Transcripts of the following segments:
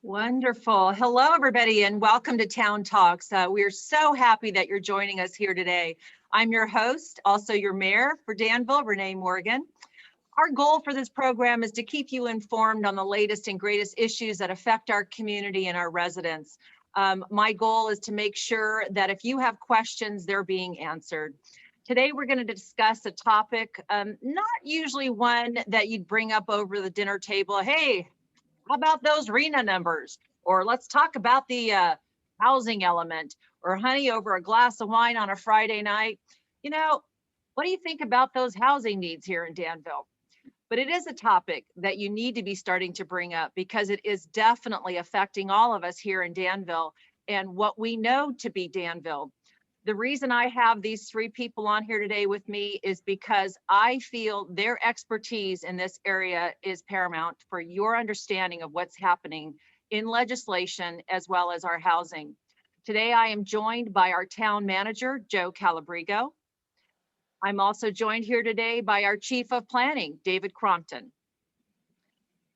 Wonderful. Hello, everybody, and welcome to Town Talks. We are so happy that you're joining us here today. I'm your host, also your mayor for Danville, Renee Morgan. Our goal for this program is to keep you informed on the latest and greatest issues that affect our community and our residents. My goal is to make sure that if you have questions, they're being answered. Today, we're going to discuss a topic, not usually one that you'd bring up over the dinner table. Hey, how about those RENA numbers? Or let's talk about the housing element, or honey, over a glass of wine on a Friday night. You know, what do you think about those housing needs here in Danville? But it is a topic that you need to be starting to bring up because it is definitely affecting all of us here in Danville and what we know to be Danville. The reason I have these three people on here today with me is because I feel their expertise in this area is paramount for your understanding of what's happening in legislation as well as our housing. Today, I am joined by our town manager, Joe Calabrigo. I'm also joined here today by our chief of planning, David Crompton,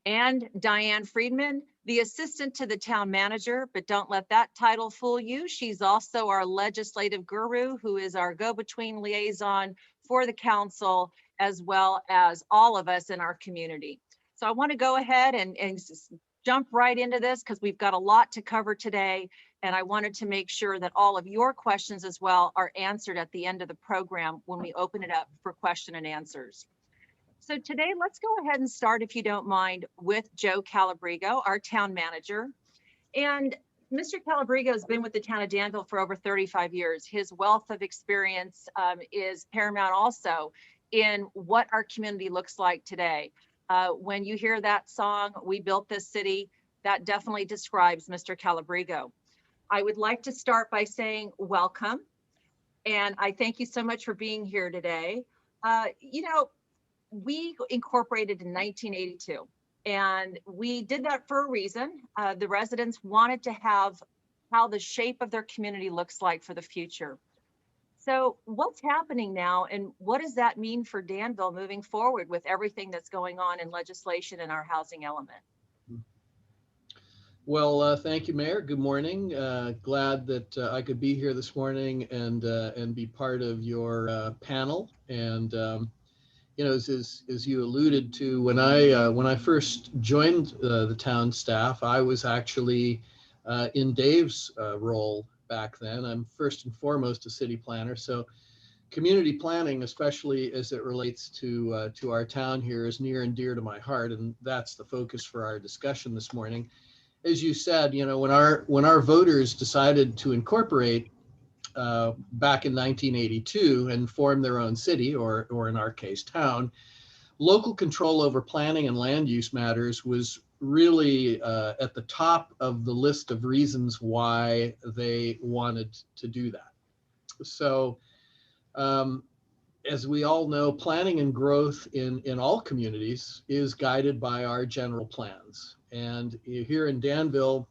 and Diane Friedmann, the assistant to the town manager, but don't let that title fool you. She's also our legislative guru, who is our go-between liaison for the council, as well as all of us in our community. So I want to go ahead and jump right into this because we've got a lot to cover today. And I wanted to make sure that all of your questions as well are answered at the end of the program when we open it up for question and answers. So today, let's go ahead and start, if you don't mind, with Joe Calabrigo, our town manager. And Mr. Calabrigo has been with the town of Danville for over 35 years. His wealth of experience is paramount also in what our community looks like today. When you hear that song, "We Built This City," that definitely describes Mr. Calabrigo. I would like to start by saying welcome, and I thank you so much for being here today. We incorporated in 1982, and we did that for a reason. The residents wanted to have how the shape of their community looks like for the future. So what's happening now, and what does that mean for Danville moving forward with everything that's going on in legislation and our housing element? Well, thank you, Mayor. Good morning. Glad that I could be here this morning and be part of your panel. And as you alluded to, when I first joined the town staff, I was actually in Dave's role back then. I'm first and foremost a city planner, so community planning, especially as it relates to our town here, is near and dear to my heart, and that's the focus for our discussion this morning. As you said, when our voters decided to incorporate back in 1982 and form their own city, or in our case, town, local control over planning and land use matters was really at the top of the list of reasons why they wanted to do that. So, as we all know, planning and growth in all communities is guided by our general plans. And here in Danville,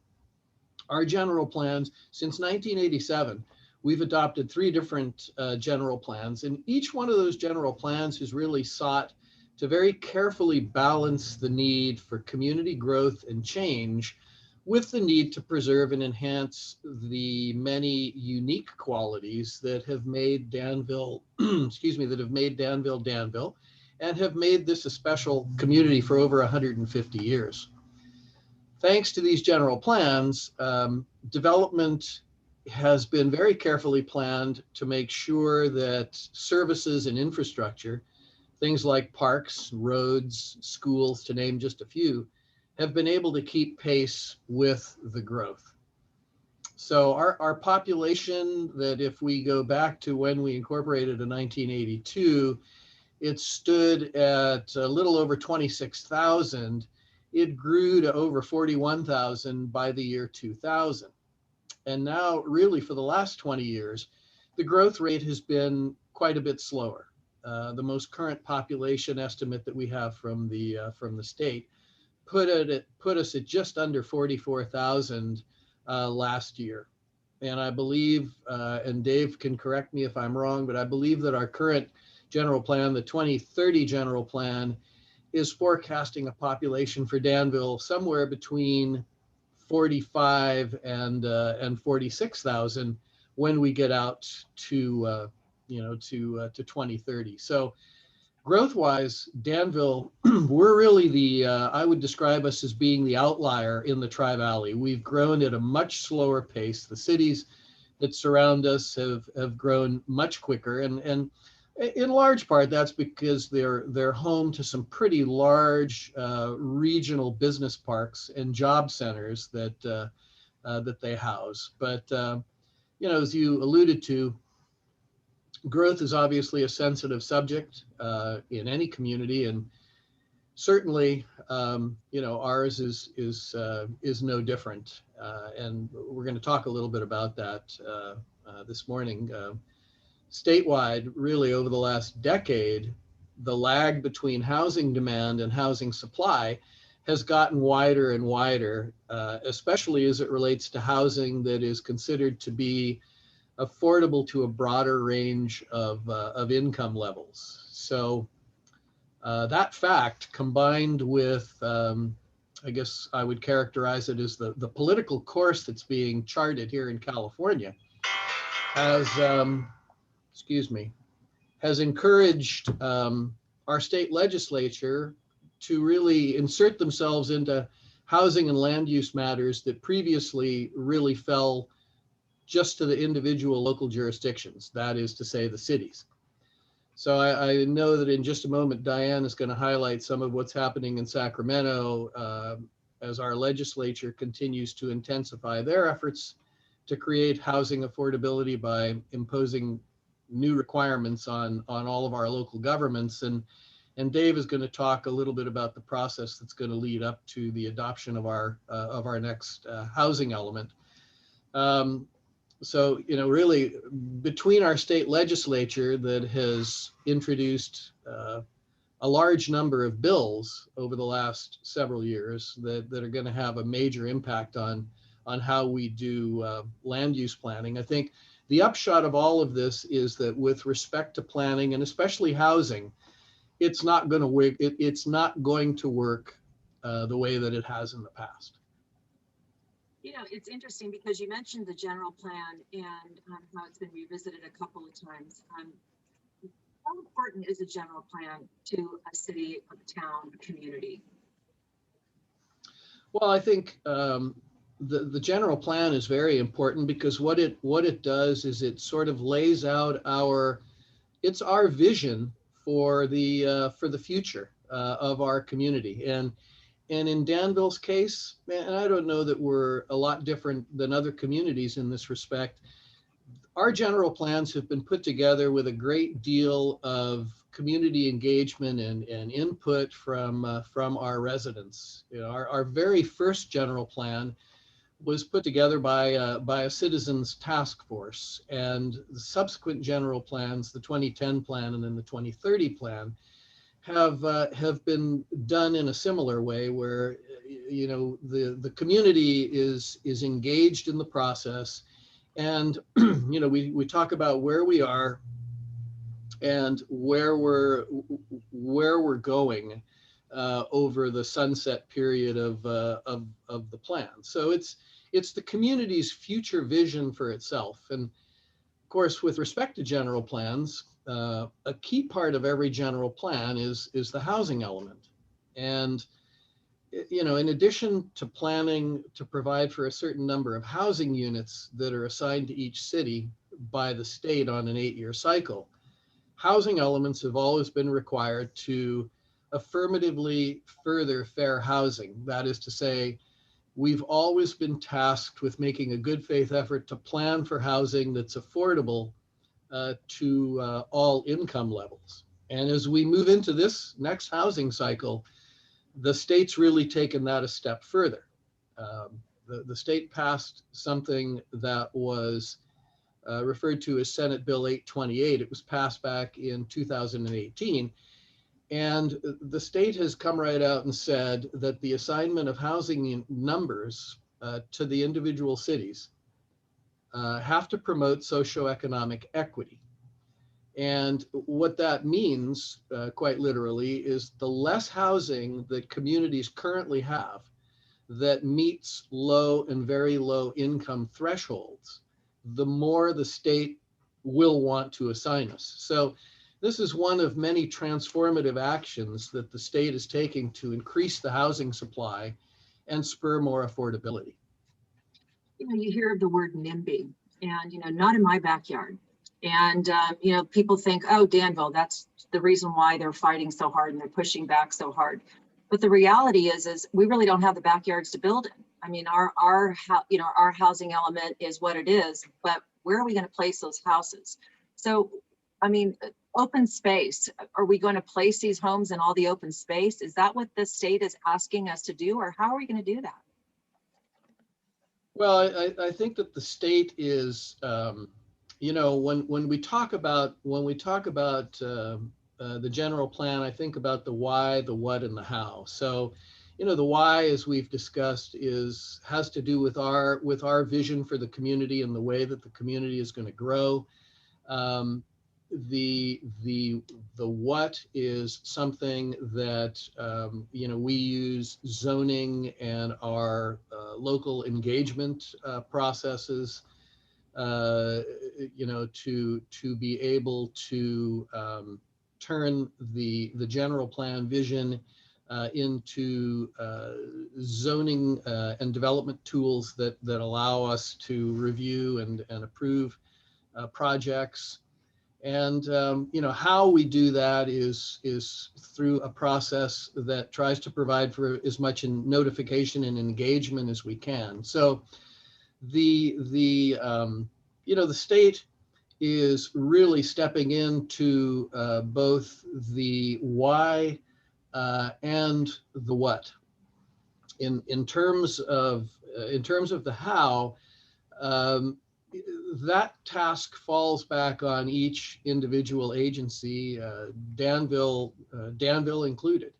our general plans, since 1987, we've adopted 3 different general plans, and each one of those general plans has really sought to very carefully balance the need for community growth and change with the need to preserve and enhance the many unique qualities that have made Danville, Danville, and have made this a special community for over 150 years. Thanks to these general plans, development has been very carefully planned to make sure that services and infrastructure, things like parks, roads, schools, to name just a few, have been able to keep pace with the growth. So our population, that if we go back to when we incorporated in 1982, it stood at a little over 26,000. It grew to over 41,000 by the year 2000. And now, really, for the last 20 years, the growth rate has been quite a bit slower. The most current population estimate that we have from the state put us at just under 44,000 last year. And I believe, and Dave can correct me if I'm wrong, but I believe that our current general plan, the 2030 general plan, is forecasting a population for Danville somewhere between 45 and 46,000 when we get out to to 2030. So growth-wise, Danville, we're really I would describe us as being the outlier in the Tri-Valley. We've grown at a much slower pace. The cities that surround us have grown much quicker, and in large part that's because they're home to some pretty large regional business parks and job centers that they house. But as you alluded to, growth is obviously a sensitive subject in any community, and certainly, ours is no different. And we're going to talk a little bit about that this morning. Statewide, really over the last decade, the lag between housing demand and housing supply has gotten wider and wider, especially as it relates to housing that is considered to be affordable to a broader range of income levels. So that fact, combined with, I guess I would characterize it as the political course that's being charted here in California, has encouraged our state legislature to really insert themselves into housing and land use matters that previously really fell just to the individual local jurisdictions, that is to say, the cities. So I know that in just a moment, Diane is going to highlight some of what's happening in Sacramento as our legislature continues to intensify their efforts to create housing affordability by imposing new requirements on all of our local governments. And Dave is going to talk a little bit about the process that's going to lead up to the adoption of our next housing element. So, really between our state legislature that has introduced a large number of bills over the last several years that are going to have a major impact on how we do land use planning. I think the upshot of all of this is that with respect to planning, and especially housing, it's not going to work. It's not going to work the way that it has in the past. It's interesting because you mentioned the general plan and how it's been revisited a couple of times. How important is a general plan to a city, a town, a community? Well, I think the general plan is very important because what it does is it sort of lays out our vision for the future of our community. And in Danville's case, and I don't know that we're a lot different than other communities in this respect, our general plans have been put together with a great deal of community engagement and input from our residents. Our very first general plan was put together by a citizens task force, and the subsequent general plans, the 2010 plan and then the 2030 plan, have been done in a similar way, where the community is engaged in the process, and we talk about where we are and where we're going over the sunset period of the plan. So it's the community's future vision for itself. And of course, with respect to general plans, a key part of every general plan is the housing element. And in addition to planning to provide for a certain number of housing units that are assigned to each city by the state on an 8-year cycle, housing elements have always been required to affirmatively further fair housing. That is to say, we've always been tasked with making a good faith effort to plan for housing that's affordable to all income levels. And as we move into this next housing cycle, the state's really taken that a step further. The state passed something that was referred to as Senate Bill 828. It was passed back in 2018. And the state has come right out and said that the assignment of housing numbers to the individual cities have to promote socioeconomic equity. And what that means, quite literally, is the less housing that communities currently have, that meets low and very low income thresholds, the more the state will want to assign us. So this is one of many transformative actions that the state is taking to increase the housing supply and spur more affordability. You know, you hear the word NIMBY, and, you know, not in my backyard. And, you know, people think, oh, Danville, that's the reason why they're fighting so hard and they're pushing back so hard. But the reality is we really don't have the backyards to build in. I mean, our housing element is what it is, but where are we going to place those houses? So, I mean, open space, are we going to place these homes in all the open space? Is that what the state is asking us to do, or how are we going to do that? Well, I think that the state is, you know, when we talk about the general plan, I think about the why, the what, and the how. So, you know, the why, as we've discussed, has to do with our vision for the community and the way that the community is going to grow. The what is something that you know, we use zoning and our local engagement processes, you know, to be able to turn the general plan vision into zoning and development tools that allow us to review and approve projects. And you know, how we do that is through a process that tries to provide for as much notification and engagement as we can. So the you know, the state is really stepping into both the why and the what. In terms of the how, that task falls back on each individual agency, Danville included.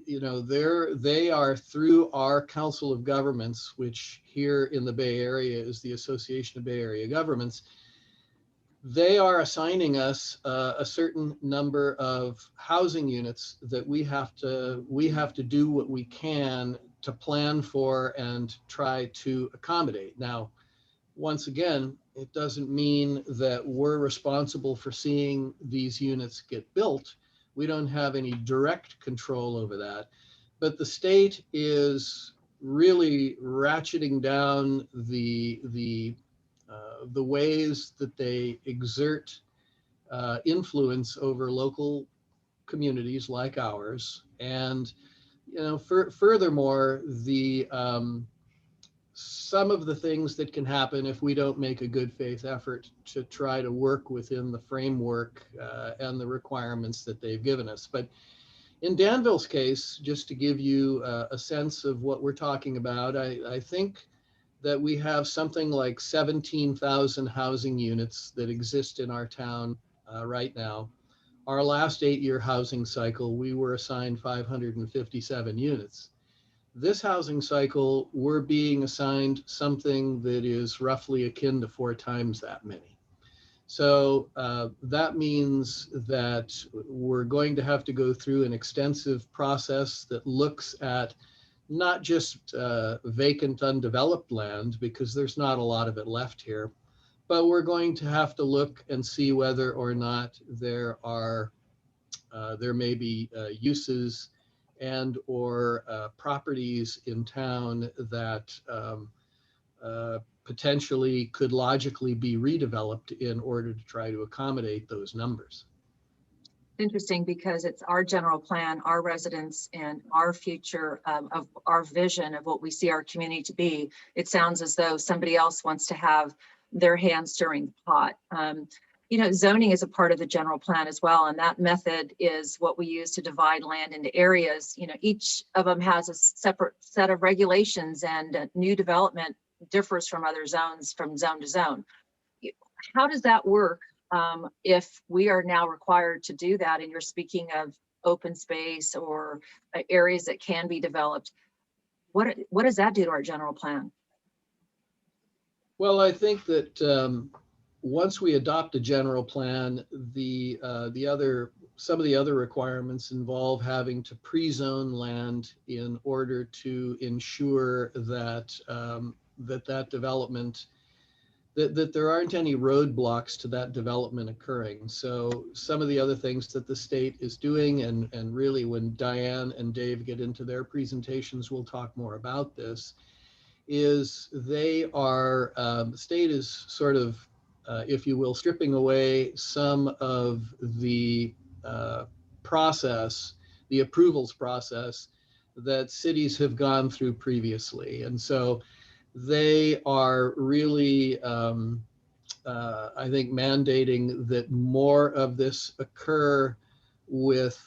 You know, they are through our Council of Governments, which here in the Bay Area is the Association of Bay Area Governments. They are assigning us a certain number of housing units that we have to do what we can to plan for and try to accommodate. Now, once again, it doesn't mean that we're responsible for seeing these units get built. We don't have any direct control over that, but the state is really ratcheting down the ways that they exert influence over local communities like ours. And, you know, furthermore, some of the things that can happen if we don't make a good faith effort to try to work within the framework and the requirements that they've given us. But in Danville's case, just to give you a sense of what we're talking about, I think that we have something like 17,000 housing units that exist in our town right now. Our last 8-year housing cycle, we were assigned 557 units. This housing cycle, we're being assigned something that is roughly akin to 4 times that many. So that means that we're going to have to go through an extensive process that looks at not just vacant, undeveloped land, because there's not a lot of it left here, but we're going to have to look and see whether or not there may be uses and or properties in town that potentially could logically be redeveloped in order to try to accommodate those numbers. Interesting, because it's our general plan, our residents, and our future of our vision of what we see our community to be. It sounds as though somebody else wants to have their hand stirring the pot. You know, zoning is a part of the general plan as well, and that method is what we use to divide land into areas. You know, each of them has a separate set of regulations, and new development differs from other zones from zone to zone. How does that work if we are now required to do that? And you're speaking of open space or areas that can be developed. What does that do to our general plan? Well, I think that once we adopt a general plan, the other some of the other requirements involve having to pre-zone land in order to ensure that that development, that there aren't any roadblocks to that development occurring. So some of the other things that the state is doing, and really when Diane and Dave get into their presentations, we'll talk more about this, is they are, the state is sort of, if you will, stripping away some of the process, the approvals process that cities have gone through previously. And so they are really, I think, mandating that more of this occur with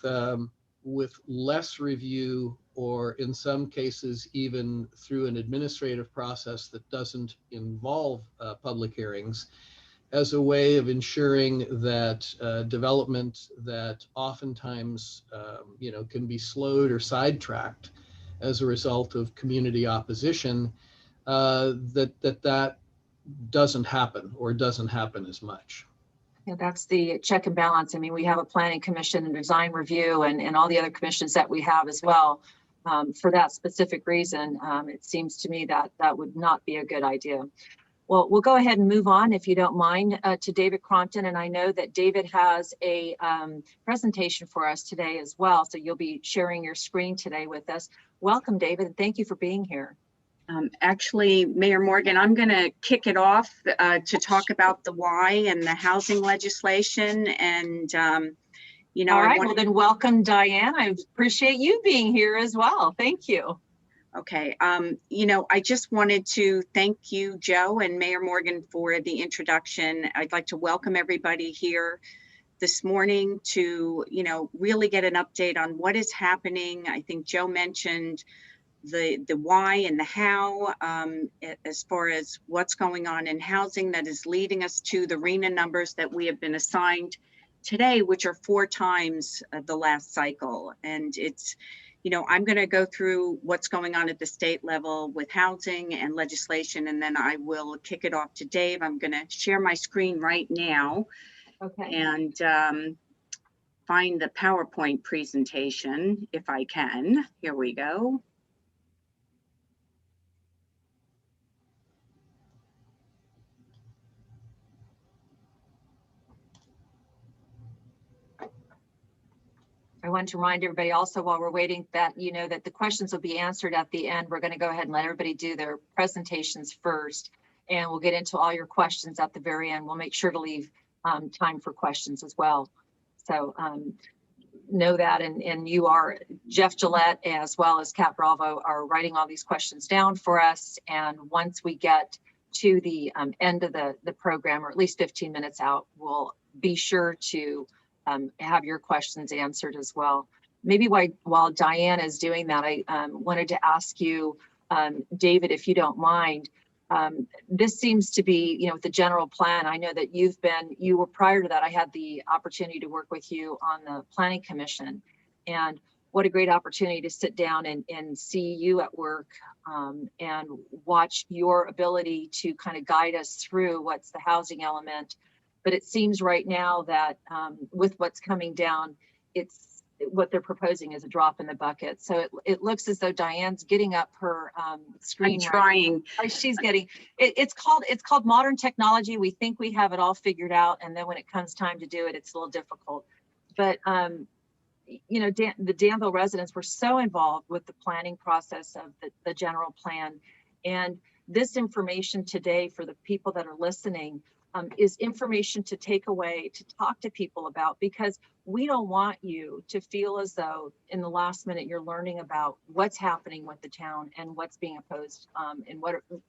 less review, or in some cases even through an administrative process that doesn't involve public hearings, as a way of ensuring that development that oftentimes can be slowed or sidetracked as a result of community opposition, that doesn't happen, or doesn't happen as much. Yeah, that's the check and balance. I mean, we have a planning commission and design review and all the other commissions that we have as well. For that specific reason, it seems to me that that would not be a good idea. Well, we'll go ahead and move on, if you don't mind, to David Crompton. And I know that David has a presentation for us today as well. So you'll be sharing your screen today with us. Welcome, David, and thank you for being here. Actually, Mayor Morgan, I'm going to kick it off to talk about the why and the housing legislation. And, all right, well then welcome, Diane. I appreciate you being here as well. Thank you. Okay. I just wanted to thank you, Joe and Mayor Morgan, for the introduction. I'd like to welcome everybody here this morning to, really get an update on what is happening. I think Joe mentioned the why and the how, as far as what's going on in housing that is leading us to the RHNA numbers that we have been assigned today, which are 4 times the last cycle. And it's, I'm going to go through what's going on at the state level with housing and legislation, and then I will kick it off to Dave. I'm going to share my screen right now. Okay. And find the PowerPoint presentation if I can. Here we go. I want to remind everybody also, while we're waiting, that that the questions will be answered at the end. We're going to go ahead and let everybody do their presentations first, and we'll get into all your questions at the very end. We'll make sure to leave time for questions as well. So know that, and you are, Jeff Gillette as well as Kat Bravo are writing all these questions down for us. And once we get to the end of the program, or at least 15 minutes out, we'll be sure to have your questions answered as well. Maybe while Diane is doing that, I wanted to ask you, David, if you don't mind, this seems to be, with the general plan. I know that you were prior to that, I had the opportunity to work with you on the planning commission, and what a great opportunity to sit down and see you at work and watch your ability to kind of guide us through what's the housing element. But it seems right now that with what's coming down, what they're proposing is a drop in the bucket. So it looks as though Diane's getting up her screen. I'm trying. Right. She's getting it's called modern technology. We think we have it all figured out, and then when it comes time to do it, it's a little difficult. But the Danville residents were so involved with the planning process of the general plan, and this information today for the people that are listening is information to take away, to talk to people about, because we don't want you to feel as though in the last minute you're learning about what's happening with the town and what's being opposed and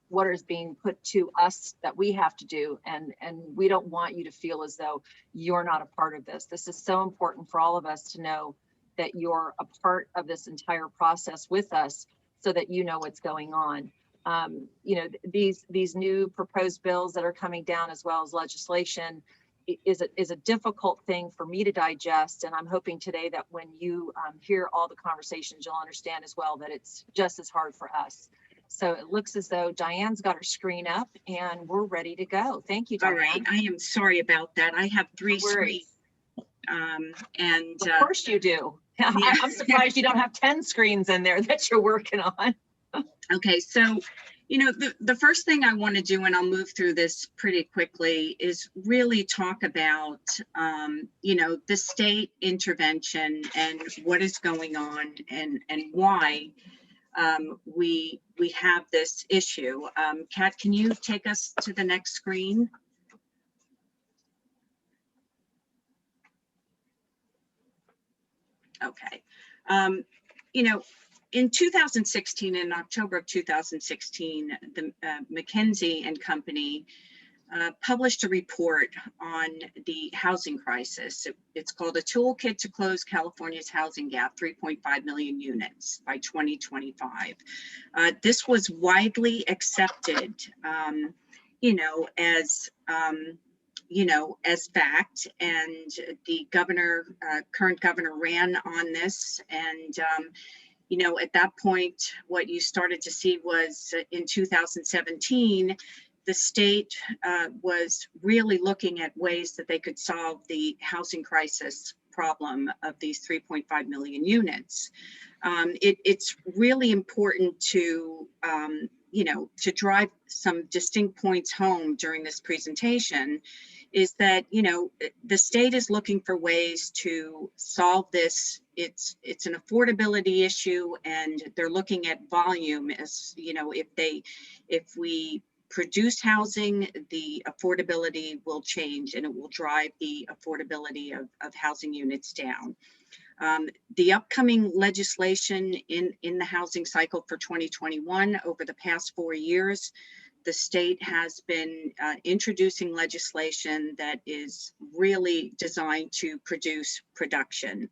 what is being put to us that we have to do. And we don't want you to feel as though you're not a part of this. This is so important for all of us to know that you're a part of this entire process with us, so that you know what's going on. These new proposed bills that are coming down, as well as legislation, is a difficult thing for me to digest. And I'm hoping today that when you hear all the conversations, you'll understand as well that it's just as hard for us. So it looks as though Diane's got her screen up and we're ready to go. Thank you, Diane. All right, I am sorry about that. I have 3 screens. And Of course you do. Yeah. I'm surprised you don't have 10 screens in there that you're working on. okay, so the first thing I want to do, and I'll move through this pretty quickly, is really talk about the state intervention and what is going on and why we have this issue. Kat, can you take us to the next screen? Okay. In 2016, in October of 2016, the McKinsey and Company published a report on the housing crisis. It's called A Toolkit to Close California's Housing Gap, 3.5 million units by 2025. This was widely accepted, as fact, and the current governor ran on this. And, at that point, what you started to see was in 2017, the state was really looking at ways that they could solve the housing crisis problem of these 3.5 million units. It's really important to, to drive some distinct points home during this presentation, is that, the state is looking for ways to solve this. It's an affordability issue, and they're looking at volume as, if we produce housing, the affordability will change, and it will drive the affordability of housing units down. The upcoming legislation in the housing cycle for 2021, over the past 4 years, the state has been introducing legislation that is really designed to produce production.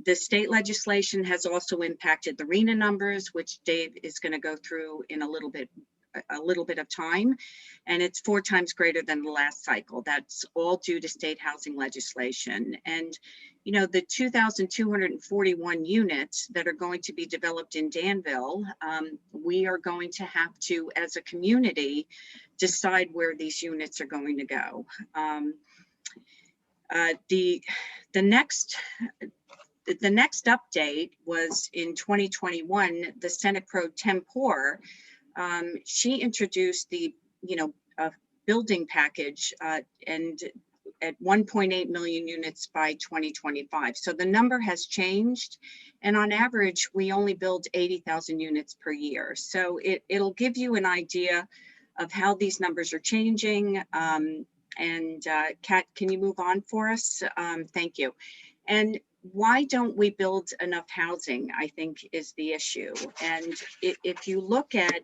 The state legislation has also impacted the RENA numbers, which Dave is going to go through in a little bit of time, and it's 4 times greater than the last cycle. That's all due to state housing legislation. And the 2,241 units that are going to be developed in Danville, we are going to have to, as a community, decide where these units are going to go. The next update was in 2021. The Senate Pro Tempore, she introduced the building package and at 1.8 million units by 2025. So the number has changed, and on average, we only build 80,000 units per year. So it'll give you an idea of how these numbers are changing. Kat, can you move on for us? Thank you. And why don't we build enough housing, I think, is the issue. And if you look at,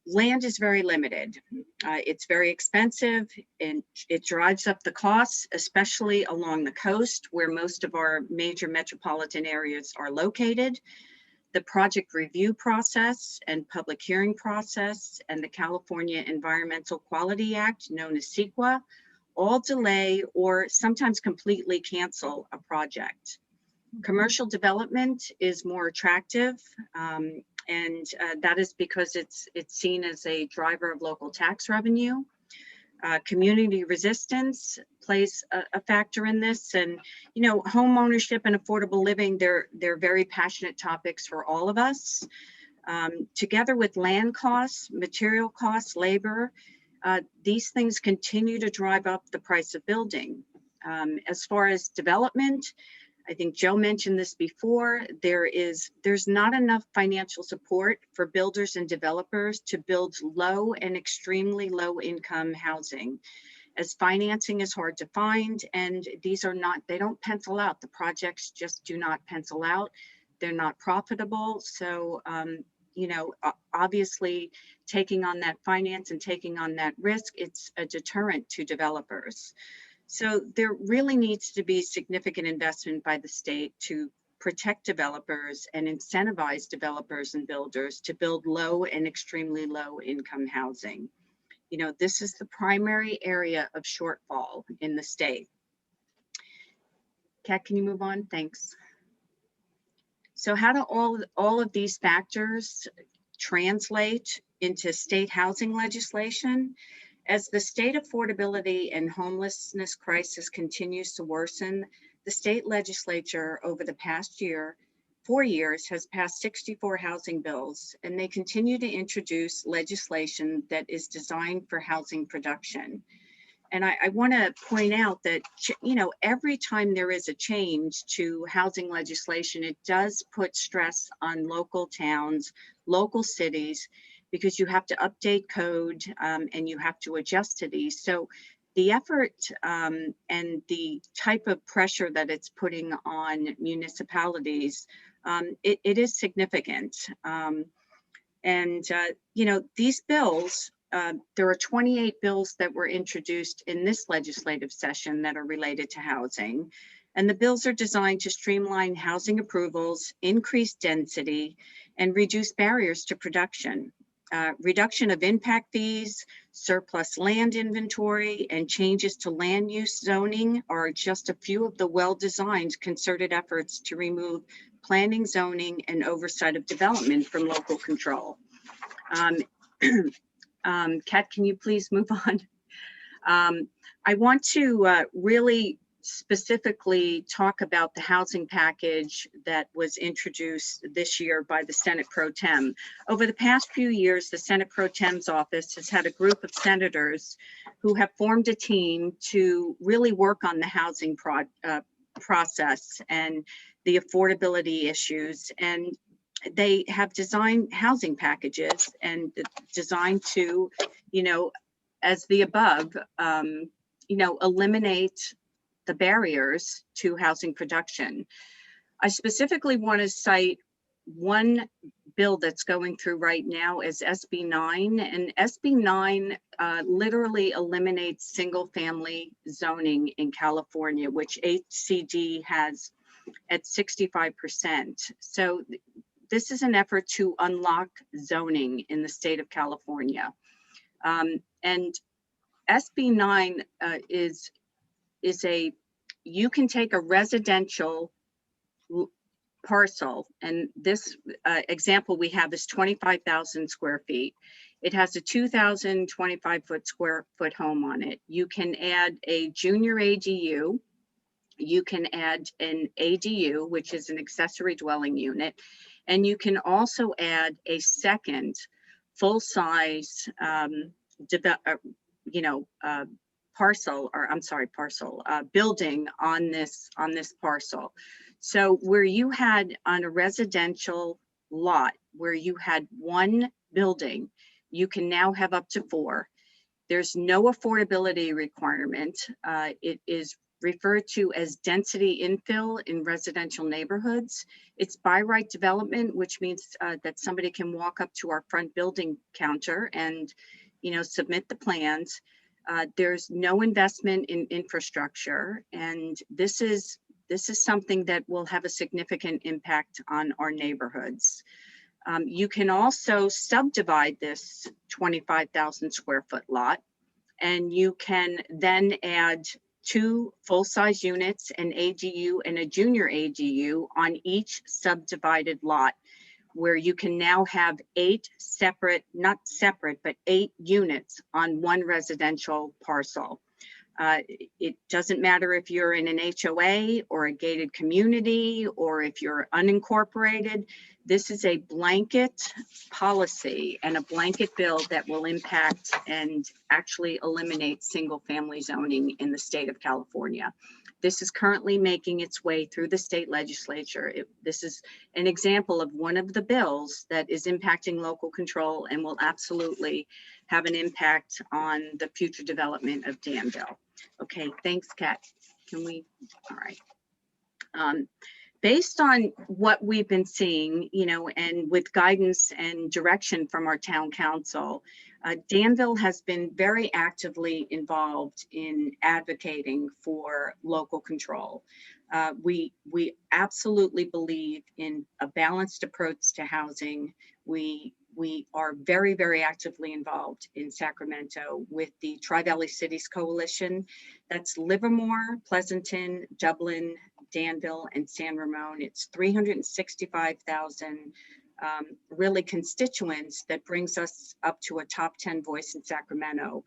land is very limited. It's very expensive, and it drives up the costs, especially along the coast where most of our major metropolitan areas are located. The project review process and public hearing process and the California Environmental Quality Act, known as CEQA, all delay or sometimes completely cancel a project. Commercial development is more attractive, and that is because it's seen as a driver of local tax revenue. Community resistance plays a factor in this, and home ownership and affordable living, they're very passionate topics for all of us. Together with land costs, material costs, labor, these things continue to drive up the price of building. As far as development, I think Joe mentioned this before, there's not enough financial support for builders and developers to build low and extremely low income housing, as financing is hard to find, and they don't pencil out. The projects just do not pencil out. They're not profitable. So, obviously taking on that finance and taking on that risk, it's a deterrent to developers. So there really needs to be significant investment by the state to protect developers and incentivize developers and builders to build low and extremely low income housing. This is the primary area of shortfall in the state. Kat, can you move on? Thanks. So how do all of these factors translate into state housing legislation? As the state affordability and homelessness crisis continues to worsen, the state legislature over the past 4 years has passed 64 housing bills, and they continue to introduce legislation that is designed for housing production. And I want to point out that, every time there is a change to housing legislation, it does put stress on local towns, local cities, because you have to update code and you have to adjust to these. So the effort and the type of pressure that it's putting on municipalities, it is significant. These bills, there are 28 bills that were introduced in this legislative session that are related to housing. And the bills are designed to streamline housing approvals, increase density, and reduce barriers to production. Reduction of impact fees, surplus land inventory, and changes to land use zoning are just a few of the well-designed concerted efforts to remove planning, zoning, and oversight of development from local control. Kat, can you please move on? I want to really specifically talk about the housing package that was introduced this year by the Senate Pro Tem. Over the past few years, the Senate Pro Tem's office has had a group of senators who have formed a team to really work on the housing process and the affordability issues. And they have designed housing packages and designed to, as the above, eliminate the barriers to housing production. I specifically want to cite one bill that's going through right now is SB 9, and SB 9 literally eliminates single family zoning in California, which HCD has at 65%. So this is an effort to unlock zoning in the state of California. And SB 9 is you can take a residential parcel, and this example we have is 25,000 square feet. It has a 2,025 square foot home on it. You can add a junior ADU. You can add an ADU, which is an accessory dwelling unit. And you can also add a second full-size building on this parcel. So where you had on a residential lot where you had one building, you can now have up to 4. There's no affordability requirement. It is referred to as density infill in residential neighborhoods. It's by right development, which means that somebody can walk up to our front building counter and submit the plans. There's no investment in infrastructure, and this is something that will have a significant impact on our neighborhoods. You can also subdivide this 25,000 square foot lot, and you can then add 2 full-size units, an ADU and a junior ADU on each subdivided lot, where you can now have 8 separate, not separate, but 8 units on one residential parcel. It doesn't matter if you're in an HOA or a gated community or if you're unincorporated. This is a blanket policy and a blanket bill that will impact and actually eliminate single family zoning in the state of California. This is currently making its way through the state legislature. This is an example of one of the bills that is impacting local control and will absolutely have an impact on the future development of Danville. Okay, thanks, Kat. All right. Based on what we've been seeing, and with guidance and direction from our town council, Danville has been very actively involved in advocating for local control. We absolutely believe in a balanced approach to housing. We are very, very actively involved in Sacramento with the Tri-Valley Cities Coalition. That's Livermore, Pleasanton, Dublin, Danville, and San Ramon. It's 365,000 really constituents that brings us up to a top 10 voice in Sacramento.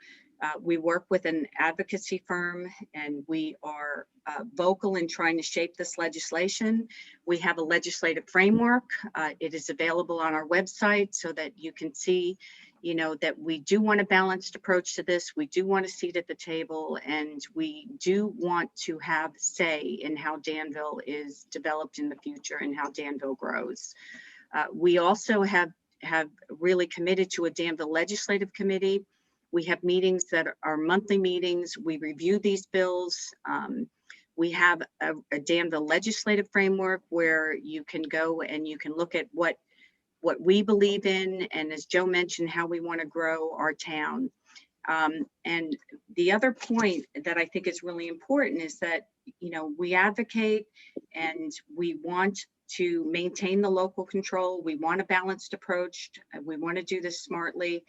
We work with an advocacy firm, and we are vocal in trying to shape this legislation. We have a legislative framework. It is available on our website so that you can see, you know, that we do want a balanced approach to this. We do want a seat at the table, and we do want to have say in how Danville is developed in the future and how Danville grows. We also have really committed to a Danville Legislative Committee. We have meetings that are monthly meetings. We review these bills. We have a Danville legislative framework where you can go and you can look at what we believe in, and as Joe mentioned, how we want to grow our town. And the other point that I think is really important is that, you know, we advocate and we want to maintain the local control. We want a balanced approach. We want to do this smartly.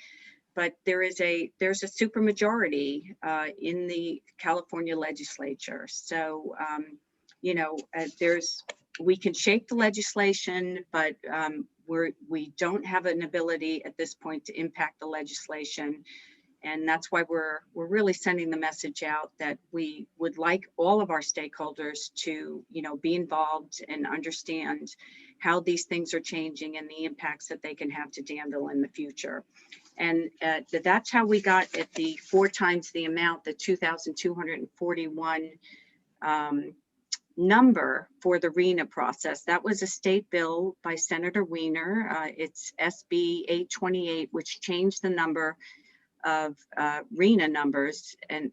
But there's a supermajority in the California legislature. So, you know, we can shape the legislation, but we don't have an ability at this point to impact the legislation. And that's why we're really sending the message out that we would like all of our stakeholders to, you know, be involved and understand how these things are changing and the impacts that they can have to Danville in the future. And that's how we got at the 4 times the amount, the 2,241 number for the RENA process. That was a state bill by Senator Wiener. It's SB 828, which changed the number of RENA numbers and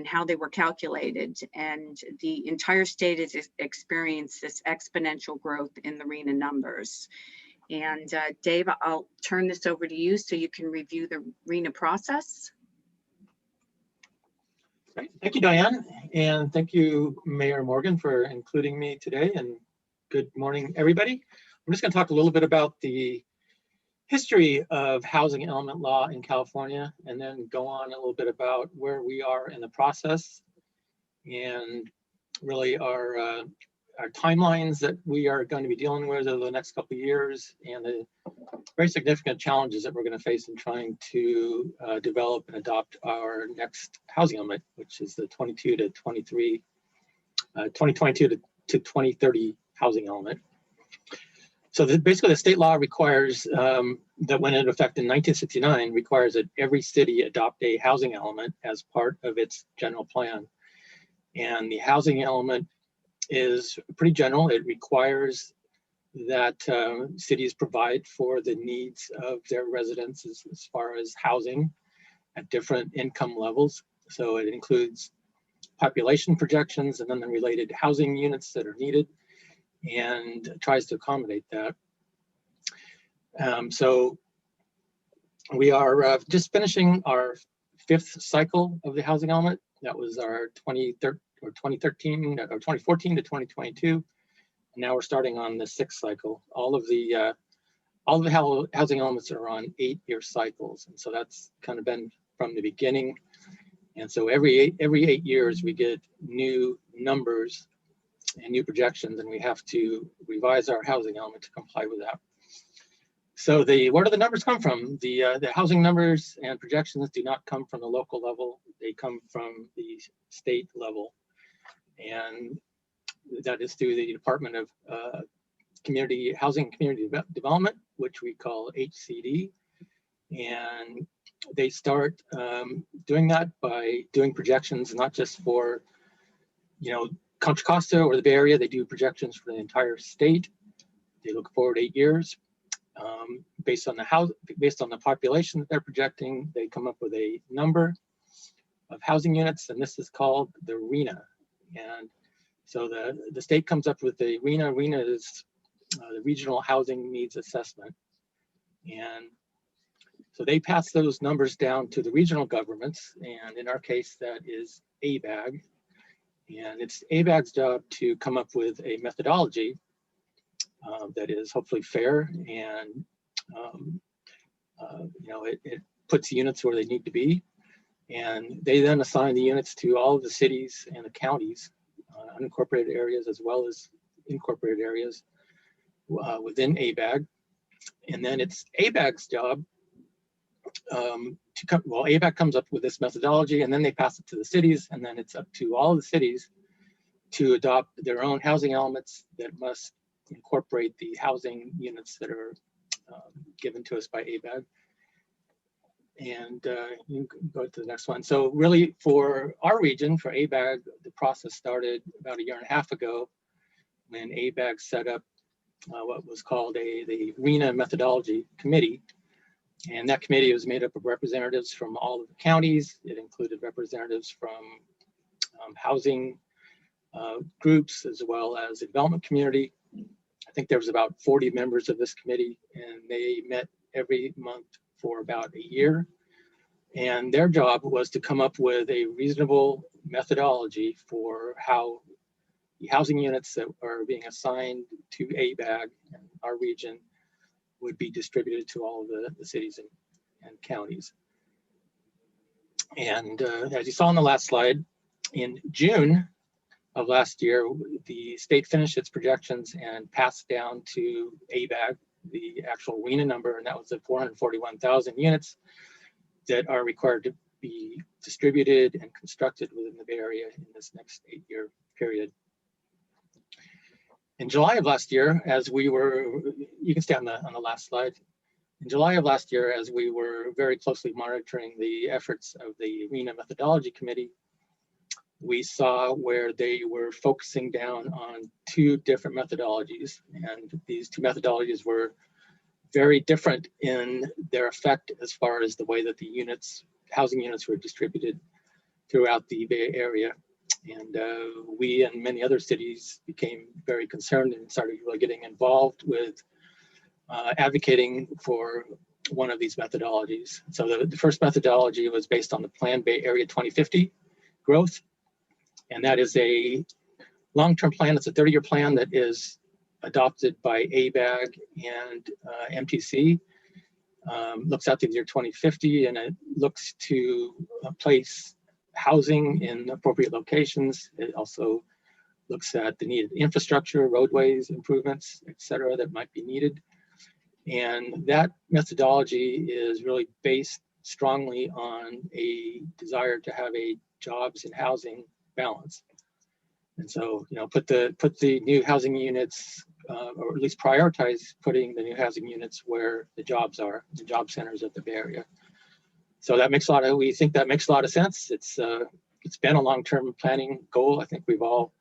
how they were calculated. And the entire state has experienced this exponential growth in the RENA numbers. And Dave, I'll turn this over to you so you can review the RENA process. Great. Thank you, Diane. And thank you, Mayor Morgan, for including me today. And good morning, everybody. I'm just going to talk a little bit about the history of housing element law in California, and then go on a little bit about where we are in the process and really our timelines that we are going to be dealing with over the next couple of years, and the very significant challenges that we're going to face in trying to develop and adopt our next housing element, which is the 2022 to 2030 housing element. So basically the state law requires that went into effect in 1969 requires that every city adopt a housing element as part of its general plan. And the housing element is pretty general. It requires that cities provide for the needs of their residents as far as housing at different income levels. So it includes population projections and then the related housing units that are needed, and tries to accommodate that. So we are just finishing our 5th cycle of the housing element. That was our 2014 to 2022. Now we're starting on the 6th cycle. All of the housing elements are on 8-year cycles, and so that's kind of been from the beginning. And so every 8 years we get new numbers and new projections, and we have to revise our housing element to comply with that. So where do the numbers come from? The housing numbers and projections do not come from the local level. They come from the state level. And that is through the Department of Housing and Community Development, which we call HCD. And they start doing that by doing projections, not just for, you know, Contra Costa or the Bay Area. They do projections for the entire state. They look forward 8 years. Based on the population that they're projecting, they come up with a number of housing units, and this is called the RENA. And so the state comes up with the RENA. RENA is the Regional Housing Needs Assessment. And so they pass those numbers down to the regional governments, and in our case, that is ABAG. And it's ABAG's job to come up with a methodology that is hopefully fair and you know, it puts units where they need to be. And they then assign the units to all of the cities and the counties, unincorporated areas as well as incorporated areas within ABAG. And then it's ABAG's job ABAC comes up with this methodology, and then they pass it to the cities, and then it's up to all the cities to adopt their own housing elements that must incorporate the housing units that are given to us by ABAG. And you can go to the next one. So really for our region, for ABAG, the process started about 1.5 years ago when ABAG set up what was called the RENA Methodology Committee. And that committee was made up of representatives from all of the counties. It included representatives from housing groups as well as the development community. I think there was about 40 members of this committee, and they met every month for about 1 year. And their job was to come up with a reasonable methodology for how the housing units that are being assigned to ABAG and our region would be distributed to all of the cities and counties. And as you saw on the last slide, in June of last year, the state finished its projections and passed down to ABAG the actual RENA number, and that was the 441,000 units that are required to be distributed and constructed within the Bay Area in this next 8-year period. In July of last year, as we were, you can stay on the last slide. In July of last year, as we were very closely monitoring the efforts of the RENA Methodology Committee, we saw where they were focusing down on 2 different methodologies. And these 2 methodologies were very different in their effect as far as the way that the units, housing units were distributed throughout the Bay Area. And we and many other cities became very concerned and started really getting involved with advocating for one of these methodologies. So the first methodology was based on the Plan Bay Area 2050 growth. And that is a long-term plan. It's a 30-year plan that is adopted by ABAG and MTC. Looks out to the year 2050, and it looks to place housing in appropriate locations. It also looks at the needed infrastructure, roadways, improvements, et cetera, that might be needed. And that methodology is really based strongly on a desire to have a jobs and housing balance. And so, you know, put the new housing units, or at least prioritize putting the new housing units where the jobs are, the job centers of the Bay Area. So that makes we think that makes a lot of sense. It's been a long-term planning goal. I think we've all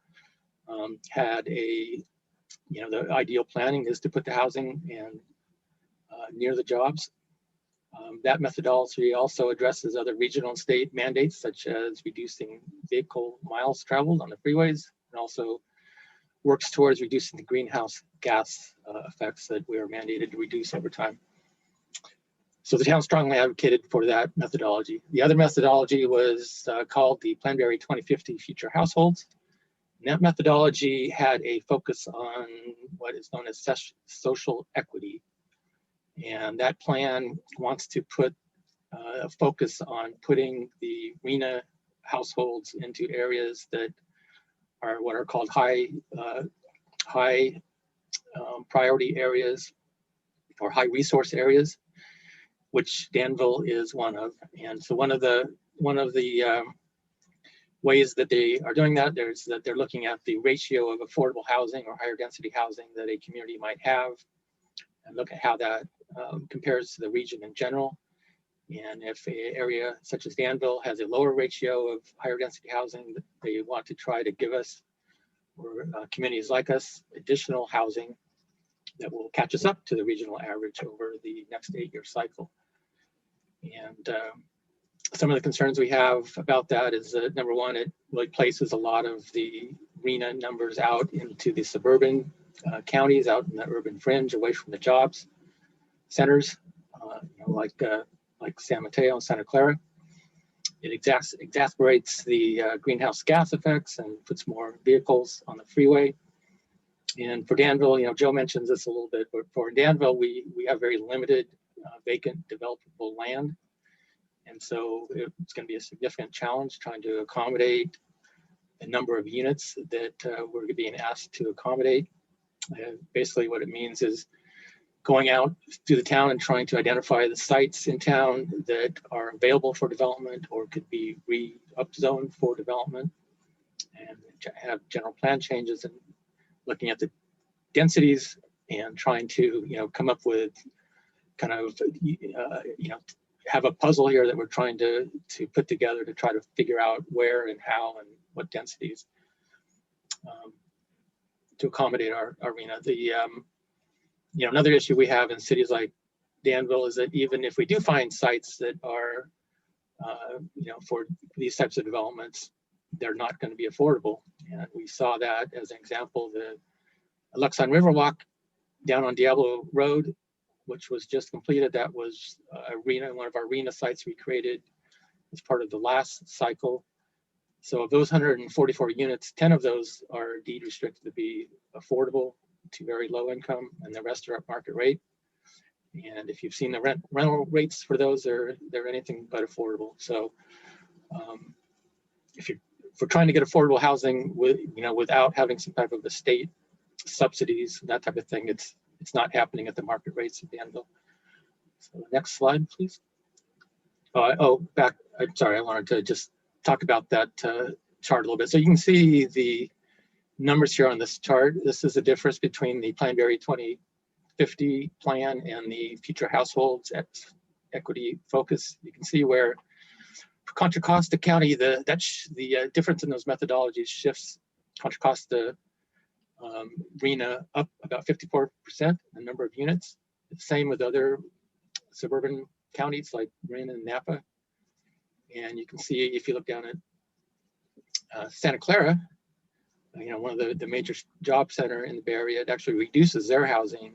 had the ideal planning is to put the housing and near the jobs. That methodology also addresses other regional and state mandates, such as reducing vehicle miles traveled on the freeways, and also works towards reducing the greenhouse gas effects that we are mandated to reduce over time. So the town strongly advocated for that methodology. The other methodology was called the Plan Bay Area 2050 Future Households. And that methodology had a focus on what is known as social equity. And that plan wants to put a focus on putting the RENA households into areas that are what are called high priority areas or high resource areas, which Danville is one of. And so one of the ways that they are doing that, they're looking at the ratio of affordable housing or higher density housing that a community might have, and look at how that compares to the region in general. And if an area such as Danville has a lower ratio of higher density housing, they want to try to give us, or communities like us, additional housing that will catch us up to the regional average over the next 8-year cycle. And some of the concerns we have about that is that, number one, it really places a lot of the RENA numbers out into the suburban counties, out in the urban fringe, away from the jobs centers, like San Mateo and Santa Clara. It exacerbates the greenhouse gas effects and puts more vehicles on the freeway. And for Danville, Joe mentions this a little bit, but for Danville, we have very limited vacant developable land. And so it's going to be a significant challenge trying to accommodate the number of units that we're being asked to accommodate. Basically what it means is going out through the town and trying to identify the sites in town that are available for development or could be re-upzoned for development, and have general plan changes and looking at the densities and trying to, come up with kind of, have a puzzle here that we're trying to put together to try to figure out where and how and what densities to accommodate our arena. Another issue we have in cities like Danville is that even if we do find sites that are, for these types of developments, they're not going to be affordable. And we saw that as an example, the Luxon Riverwalk down on Diablo Road, which was just completed. That was one of our arena sites we created as part of the last cycle. So of those 144 units, 10 of those are deed restricted to be affordable to very low income, and the rest are at market rate. And if you've seen the rental rates for those, they're anything but affordable. So if we're trying to get affordable housing without having some type of a state subsidies, that type of thing, it's not happening at the market rates at Danville. So next slide, please. Back. I'm sorry, I wanted to just talk about that chart a little bit. So you can see the numbers here on this chart. This is the difference between the Plan Berry 2050 plan and the future households equity focus. You can see where for Contra Costa County, the difference in those methodologies shifts Contra Costa RENA up about 54% the number of units. The same with other suburban counties like Marin and Napa. And you can see if you look down at Santa Clara, one of the major job center in the Bay Area, it actually reduces their housing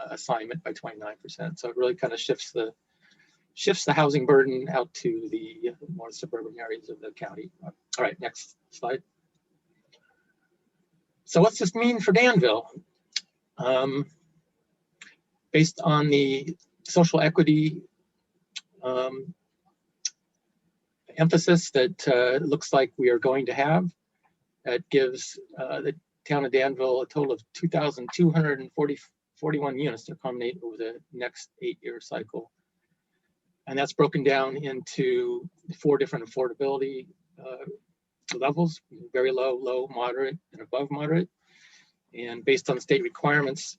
assignment by 29%. So it really kind of shifts the housing burden out to the more suburban areas of the county. All right, next slide. So what's this mean for Danville? Based on the social equity emphasis that looks like we are going to have, that gives the town of Danville a total of 2,241 units to accommodate over the next 8-year cycle. And that's broken down into 4 different affordability levels: very low, low, moderate, and above moderate. And based on state requirements,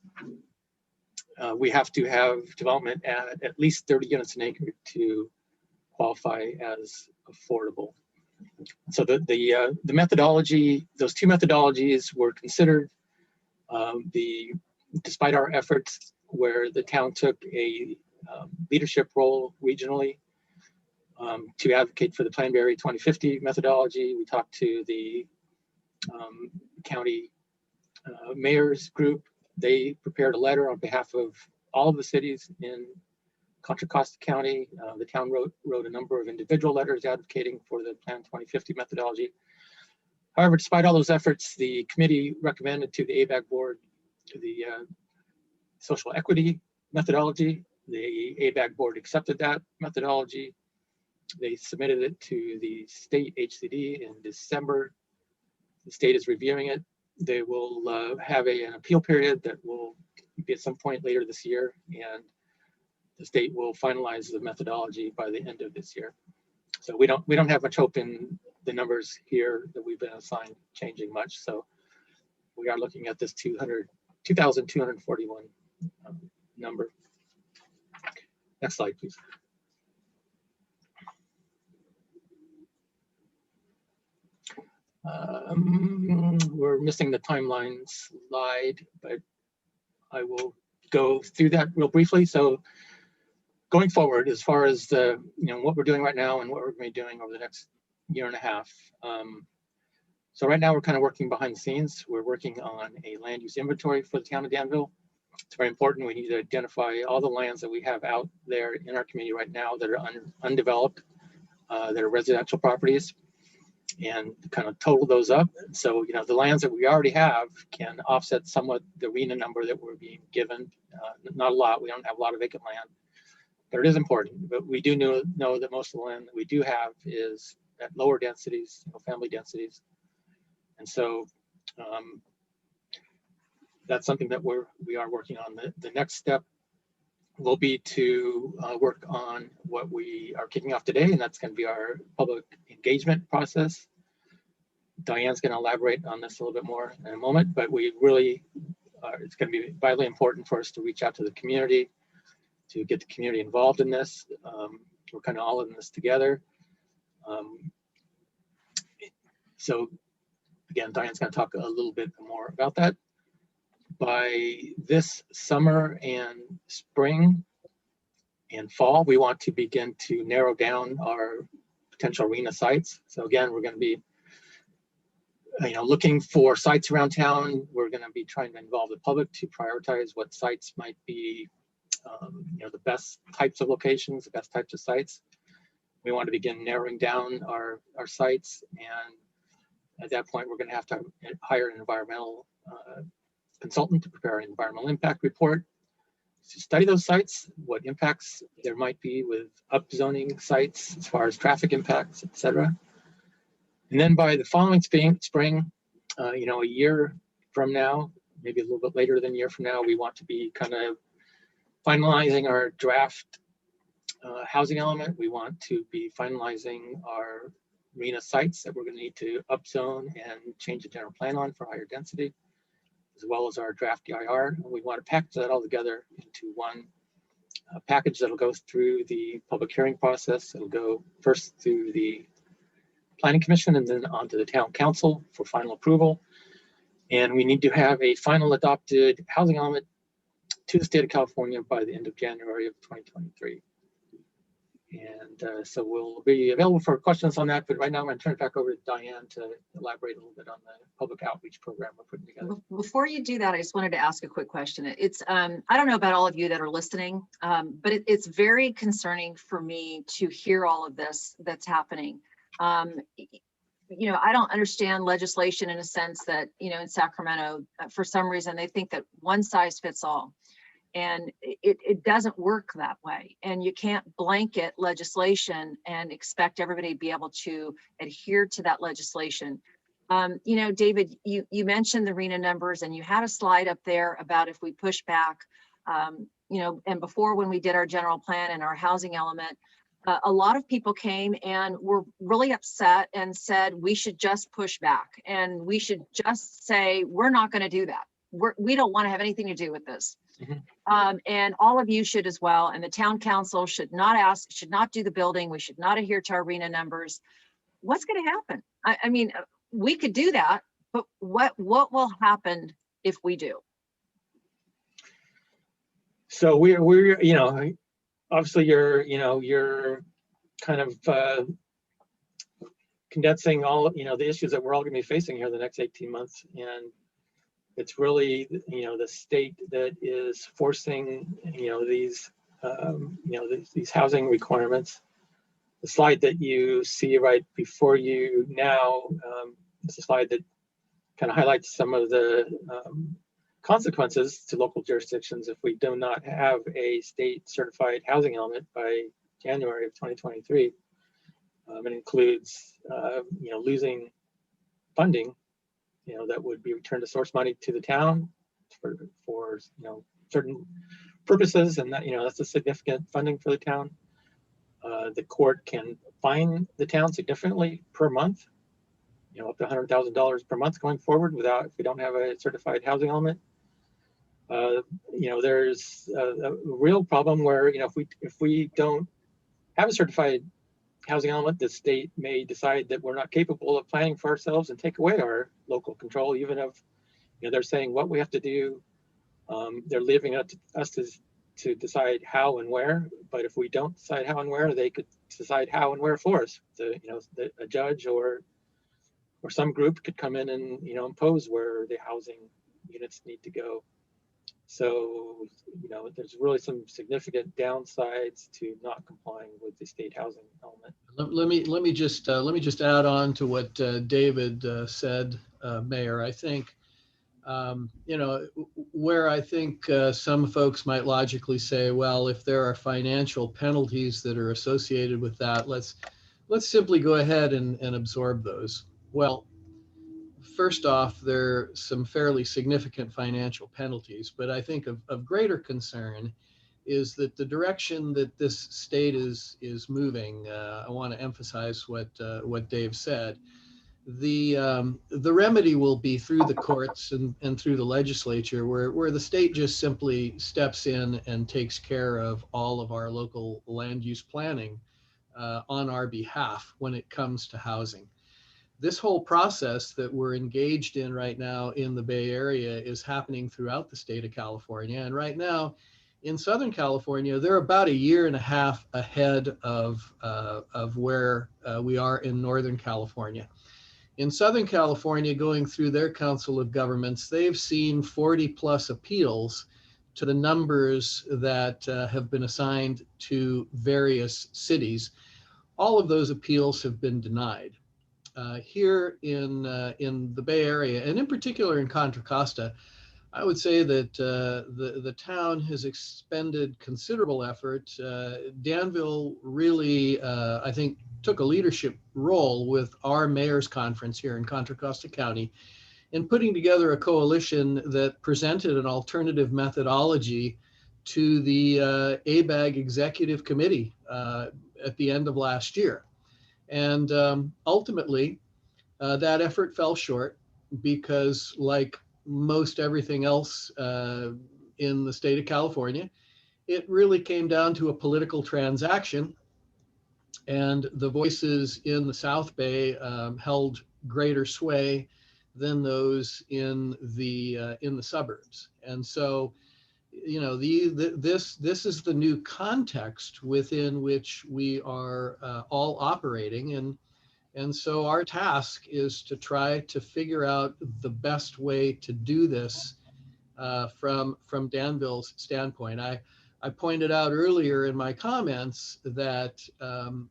we have to have development at least 30 units an acre to qualify as affordable. So the methodology, those 2 methodologies were considered. Despite our efforts, where the town took a leadership role regionally to advocate for the Plan Berry 2050 methodology, we talked to the county mayor's group. They prepared a letter on behalf of all of the cities in Contra Costa County. The town wrote a number of individual letters advocating for the Plan 2050 methodology. However, despite all those efforts, the committee recommended to the ABAG board the social equity methodology. The ABAG board accepted that methodology. They submitted it to the state HCD in December. The state is reviewing it. They will have an appeal period that will be at some point later this year, and the state will finalize the methodology by the end of this year. So we don't have much hope in the numbers here that we've been assigned changing much. So we are looking at this 2,241 number. Next slide, please. We're missing the timeline slide, but I will go through that real briefly. So going forward, as far as the what we're doing right now and what we're going to be doing over the next 1.5 years. So right now we're kind of working behind the scenes. We're working on a land use inventory for the town of Danville. It's very important. We need to identify all the lands that we have out there in our community right now that are undeveloped, that are residential properties, and kind of total those up. So, the lands that we already have can offset somewhat the RENA number that we're being given. Not a lot. We don't have a lot of vacant land, but it is important. But we do know that most of the land that we do have is at lower densities, family densities. And so that's something that we are working on. The next step will be to work on what we are kicking off today, and that's going to be our public engagement process. Diane's going to elaborate on this a little bit more in a moment, but we really, it's going to be vitally important for us to reach out to the community, to get the community involved in this. We're kind of all in this together. So again, Diane's going to talk a little bit more about that. By this summer and spring and fall, we want to begin to narrow down our potential arena sites. So again, we're going to be looking for sites around town. We're going to be trying to involve the public to prioritize what sites might be the best types of locations, the best types of sites. We want to begin narrowing down our sites, and at that point, we're going to have to hire an environmental consultant to prepare an environmental impact report to study those sites, what impacts there might be with upzoning sites as far as traffic impacts, etc. And then by the following spring, a year from now, maybe a little bit later than a year from now, we want to be kind of finalizing our draft housing element. We want to be finalizing our arena sites that we're going to need to upzone and change the general plan on for higher density, as well as our draft DIR. We want to package that all together into one package that'll go through the public hearing process. It'll go first through the Planning Commission and then on to the Town Council for final approval. And we need to have a final adopted housing element to the state of California by the end of January of 2023. And so we'll be available for questions on that, but right now I'm going to turn it back over to Diane to elaborate a little bit on the public outreach program we're putting together. Before you do that, I just wanted to ask a quick question. It's I don't know about all of you that are listening, but it's very concerning for me to hear all of this that's happening. I don't understand legislation in a sense that, in Sacramento, for some reason, they think that one size fits all. And it doesn't work that way. And you can't blanket legislation and expect everybody to be able to adhere to that legislation. David, you mentioned the RENA numbers, and you had a slide up there about if we push back, and before, when we did our general plan and our housing element, a lot of people came and were really upset and said we should just push back and we should just say we're not going to do that. We don't want to have anything to do with this. Mm-hmm. And all of you should as well. And the town council should not do the building. We should not adhere to our RENA numbers. What's going to happen? I mean, we could do that, but what will happen if we do? So we're obviously you're kind of condensing all the issues that we're all going to be facing here the next 18 months, and it's really the state that is forcing these these housing requirements. The slide that you see right before you now is a slide that kind of highlights some of the consequences to local jurisdictions if we do not have a state certified housing element by January of 2023. It includes losing funding that would be returned to source money to the town for certain purposes, and that's a significant funding for the town. The court can fine the town significantly per month, up to $100,000 per month going forward if we don't have a certified housing element. There's a real problem where if we don't have a certified housing element, the state may decide that we're not capable of planning for ourselves and take away our local control, even if they're saying what we have to do. They're leaving it to us to decide how and where. But if we don't decide how and where, they could decide how and where for us. A judge or some group could come in and impose where the housing units need to go. So there's really some significant downsides to not complying with the state housing element. Let me just add on to what David said, Mayor. I think where I think some folks might logically say, well, if there are financial penalties that are associated with that, let's simply go ahead and absorb those. Well, first off, there are some fairly significant financial penalties, but I think of greater concern is that the direction that this state is moving, I want to emphasize what Dave said. The remedy will be through the courts and through the legislature, where the state just simply steps in and takes care of all of our local land use planning on our behalf when it comes to housing. This whole process that we're engaged in right now in the Bay Area is happening throughout the state of California. And right now in Southern California, they're about 1.5 years ahead of where we are in Northern California. In Southern California, going through their Council of Governments, they've seen 40+ appeals to the numbers that have been assigned to various cities. All of those appeals have been denied. Here in the Bay Area, and in particular in Contra Costa, I would say that the town has expended considerable effort. Danville really, I think, took a leadership role with our mayor's conference here in Contra Costa County in putting together a coalition that presented an alternative methodology to the ABAG Executive Committee at the end of last year. And ultimately, that effort fell short because, like most everything else in the state of California, it really came down to a political transaction, and the voices in the South Bay held greater sway than those in the suburbs. And so, you know, this is the new context within which we are all operating, and so our task is to try to figure out the best way to do this from Danville's standpoint. I pointed out earlier in my comments that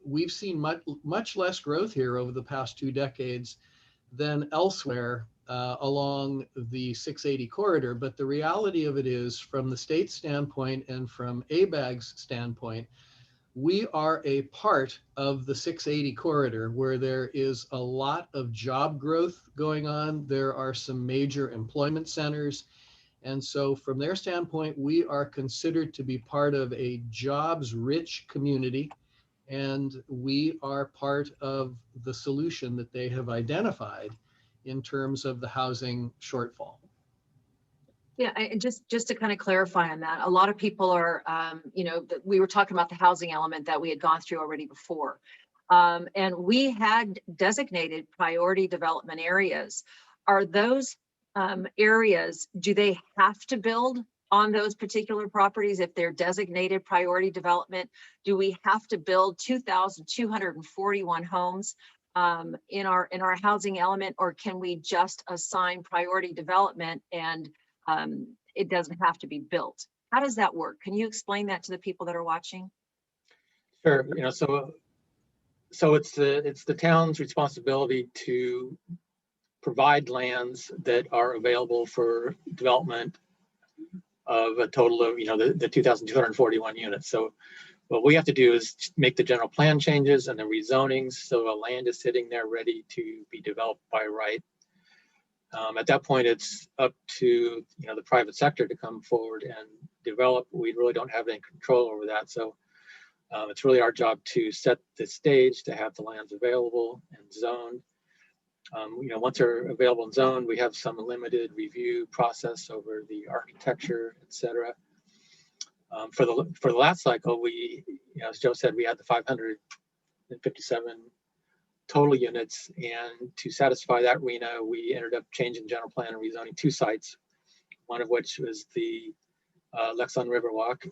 we've seen much less growth here over the past 2 decades than elsewhere along the 680 corridor. But the reality of it is, from the state standpoint and from ABAG's standpoint, we are a part of the 680 corridor where there is a lot of job growth going on. There are some major employment centers. And so from their standpoint, we are considered to be part of a jobs-rich community, and we are part of the solution that they have identified in terms of the housing shortfall. Yeah, just to kind of clarify on that, a lot of people are, we were talking about the housing element that we had gone through already before. And we had designated priority development areas. Are those areas, do they have to build on those particular properties if they're designated priority development? Do we have to build 2,241 homes in our housing element, or can we just assign priority development and it doesn't have to be built? How does that work? Can you explain that to the people that are watching? Sure. So it's the town's responsibility to provide lands that are available for development of a total of, the 2,241 units. So what we have to do is make the general plan changes and the rezonings, so a land is sitting there ready to be developed by right. At that point, it's up to the private sector to come forward and develop. We really don't have any control over that. So it's really our job to set the stage, to have the lands available and zoned. Once they're available and zoned, we have some limited review process over the architecture, et cetera. For the last cycle, we, as Joe said, we had the 557 total units, and to satisfy that RENA, we ended up changing general plan and rezoning 2 sites, one of which was the Lexon Riverwalk,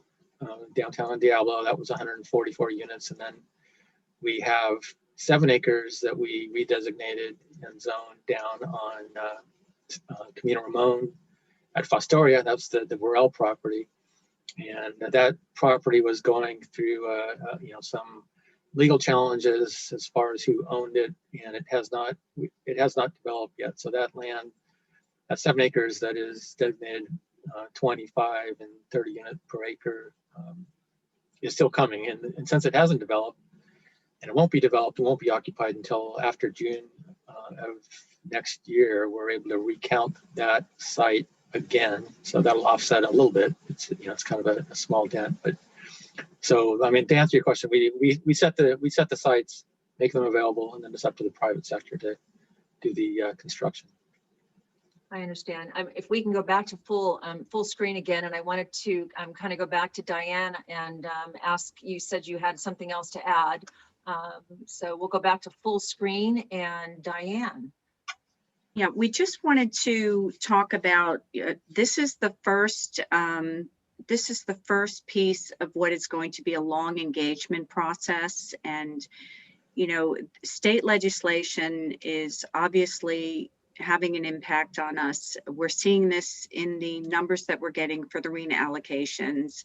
downtown in Diablo. That was 144 units, and then we have 7 acres that we redesignated and zoned down on Camino Ramon at Fostoria. That's the Burrell property, and that property was going through some legal challenges as far as who owned it, and it has not developed yet. So that land, that 7 acres that is designated 25 and 30 unit per acre is still coming. And since it hasn't developed, and it won't be developed, it won't be occupied until after June of next year, we're able to recount that site again, so that'll offset a little bit. It's, you know, it's kind of a small dent, but so I mean, to answer your question, we set the sites, make them available, and then it's up to the private sector to do the construction. I understand. If we can go back to full screen again, and I wanted to kind of go back to Diane and ask, you said you had something else to add. So we'll go back to full screen, and Diane. Yeah, we just wanted to talk about, this is the first piece of what is going to be a long engagement process. And, you know, state legislation is obviously having an impact on us. We're seeing this in the numbers that we're getting for the RENA allocations.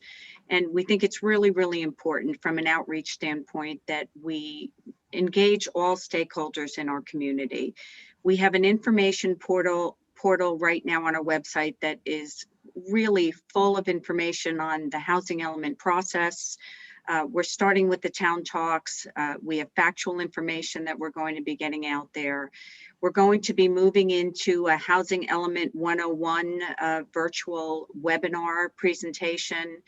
And we think it's really, really important from an outreach standpoint that we engage all stakeholders in our community. We have an information portal right now on our website that is really full of information on the housing element process. We're starting with the town talks. We have factual information that we're going to be getting out there. We're going to be moving into a Housing Element 101 virtual webinar presentation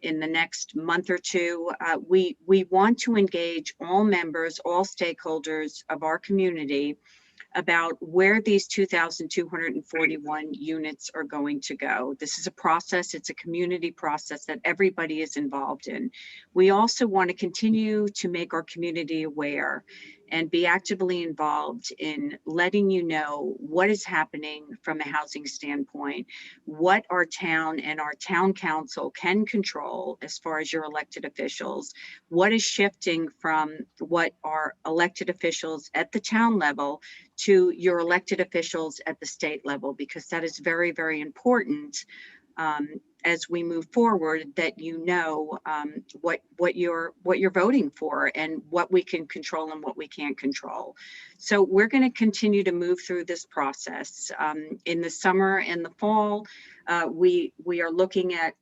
in the next month or two. We want to engage all members, all stakeholders of our community about where these 2,241 units are going to go. This is a process, it's a community process that everybody is involved in. We also want to continue to make our community aware and be actively involved in letting you know what is happening from a housing standpoint, what our town and our town council can control as far as your elected officials, what is shifting from what our elected officials at the town level to your elected officials at the state level, because that is very, very important as we move forward, that you know what you're voting for and what we can control and what we can't control. So we're going to continue to move through this process. In the summer and the fall, we are looking at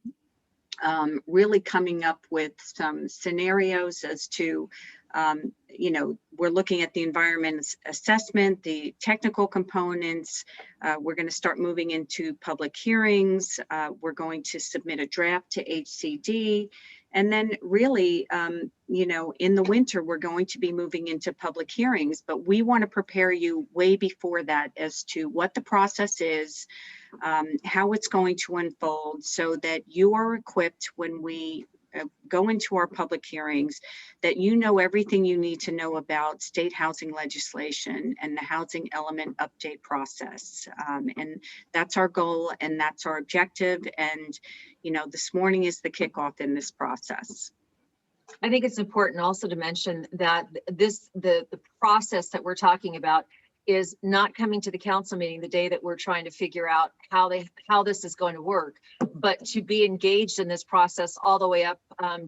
really coming up with some scenarios as to you know, we're looking at the environment assessment, the technical components. We're going to start moving into public hearings. We're going to submit a draft to HCD. And then really, you know, in the winter, we're going to be moving into public hearings, but we want to prepare you way before that as to what the process is, how it's going to unfold, so that you are equipped when we go into our public hearings, that you know everything you need to know about state housing legislation and the housing element update process. And that's our goal and that's our objective. And, you know, this morning is the kickoff in this process. I think it's important also to mention that the process that we're talking about is not coming to the council meeting the day that we're trying to figure out how this is going to work, but to be engaged in this process all the way up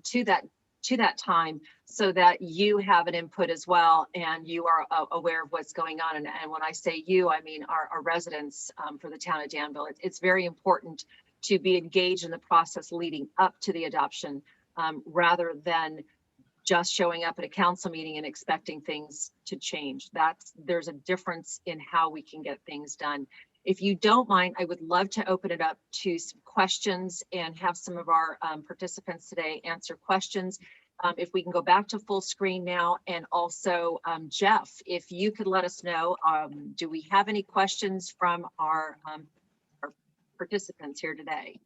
to that time, so that you have an input as well and you are aware of what's going on. And when I say you, I mean our residents for the town of Danville. It's very important to be engaged in the process leading up to the adoption, rather than just showing up at a council meeting and expecting things to change. There's a difference in how we can get things done. If you don't mind, I would love to open it up to some questions and have some of our participants today answer questions. If we can go back to full screen now, and also Jeff, if you could let us know, do we have any questions from our participants here today?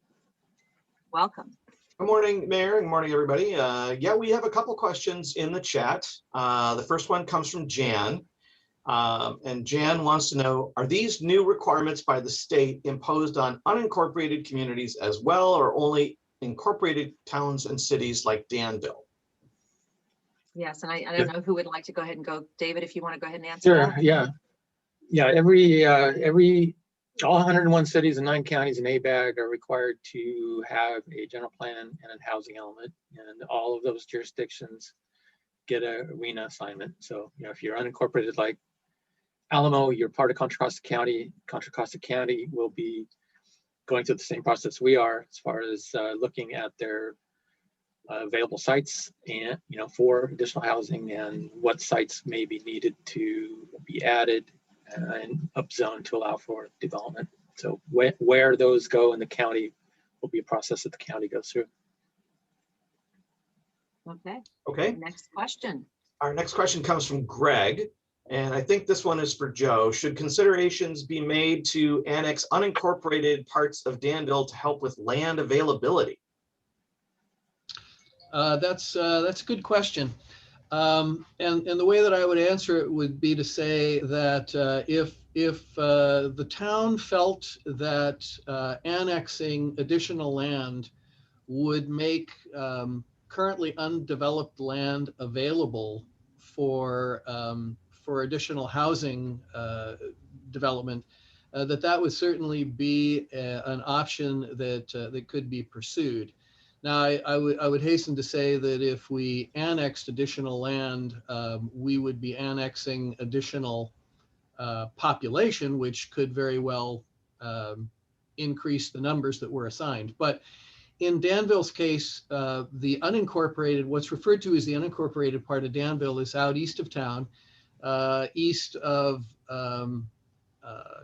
Welcome. Good morning, Mayor. Good morning, everybody. Yeah, we have a couple questions in the chat. The first one comes from Jan. And Jan wants to know, are these new requirements by the state imposed on unincorporated communities as well, or only incorporated towns and cities like Danville? Yes, and I don't know who would like to go ahead and go. David, if you want to go ahead and answer. Sure, that. Yeah. All 101 cities and 9 counties in ABAG are required to have a general plan and a housing element, and all of those jurisdictions get a RENA assignment. So, you know, if you're unincorporated like Alamo, you're part of Contra Costa County. Contra Costa County will be going through the same process we are, as far as looking at their available sites and, you know, for additional housing and what sites may be needed to be added and upzone to allow for development. So where those go in the county will be a process that the county goes through. Okay, Okay, next question. our next question comes from Greg, and I think this one is for Joe. Should considerations be made to annex unincorporated parts of Danville to help with land availability? That's a good question. And the way that I would answer it would be to say that if the town felt that annexing additional land would make currently undeveloped land available for additional housing development, that would certainly be an option that could be pursued. Now, I would hasten to say that if we annexed additional land, we would be annexing additional population, which could very well increase the numbers that were assigned. But in Danville's case, the unincorporated, what's referred to as the unincorporated part of Danville, is out east of town, east of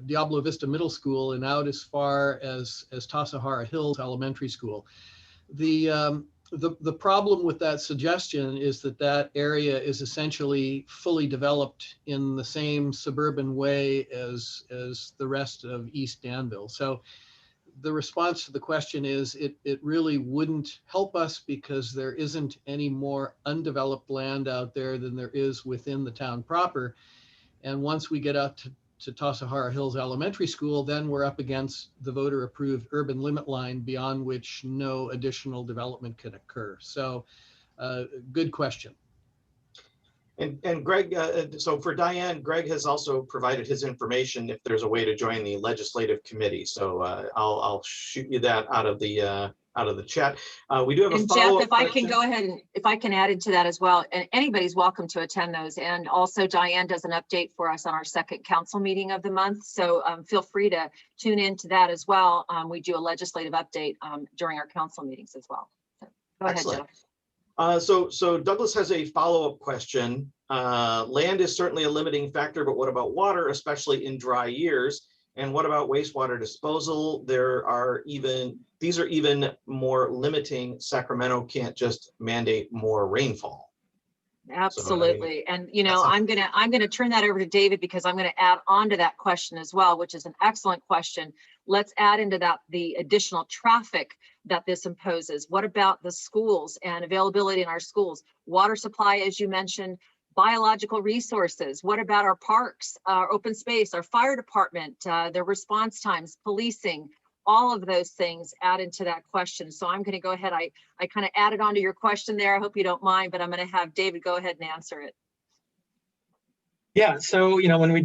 Diablo Vista Middle School, and out as far as Tassajara Hills Elementary School. The problem with that suggestion is that area is essentially fully developed in the same suburban way as the rest of East Danville. So the response to the question is it really wouldn't help us because there isn't any more undeveloped land out there than there is within the town proper. And once we get out to Tassajara Hills Elementary School, then we're up against the voter approved urban limit line beyond which no additional development can occur. So good question. And Greg, so for Diane, Greg has also provided his information if there's a way to join the legislative committee. So I'll shoot you that out of the chat. We do have a And follow-up Jeff, if I can question. go ahead and if I can add into that as well, and anybody's welcome to attend those. And also Diane does an update for us on our second council meeting of the month. So feel free to tune into that as well. We do a legislative update during our council meetings as well. So go Excellent. ahead, Jeff. So Douglas has a follow-up question. Land is certainly a limiting factor, but what about water, especially in dry years? And what about wastewater disposal? These are even more limiting. Sacramento can't just mandate more rainfall. Absolutely. And, you know, that's I'm gonna turn that over to David because I'm going to add on to that question as well, which is an excellent question. Let's add into that the additional traffic that this imposes. What about the schools and availability in our schools? Water supply, as you mentioned, biological resources. What about our parks, our open space, our fire department, their response times, policing? All of those things add into that question. So I'm going to go ahead. I kind of added on to your question there. I hope you don't mind, but I'm going to have David go ahead and answer it. Yeah, so you know, when we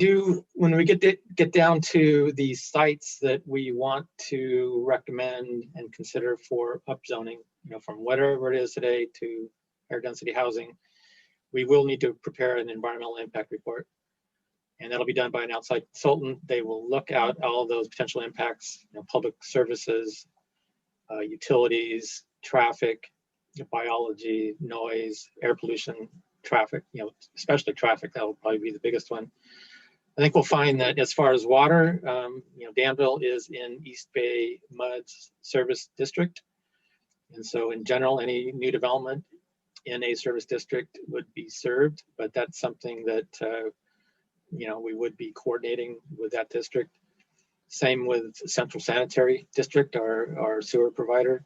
get down to the sites that we want to recommend and consider for upzoning, you know, from whatever it is today to higher density housing, we will need to prepare an environmental impact report. And that'll be done by an outside consultant. They will look at all of those potential impacts, you know, public services, utilities, traffic, biology, noise, air pollution, traffic, you know, especially traffic. That will probably be the biggest one. I think we'll find that as far as water, you know, Danville is in East Bay MUD's service district. And so in general, any new development in a service district would be served, but that's something that, you know, we would be coordinating with that district. Same with Central Sanitary District, our sewer provider.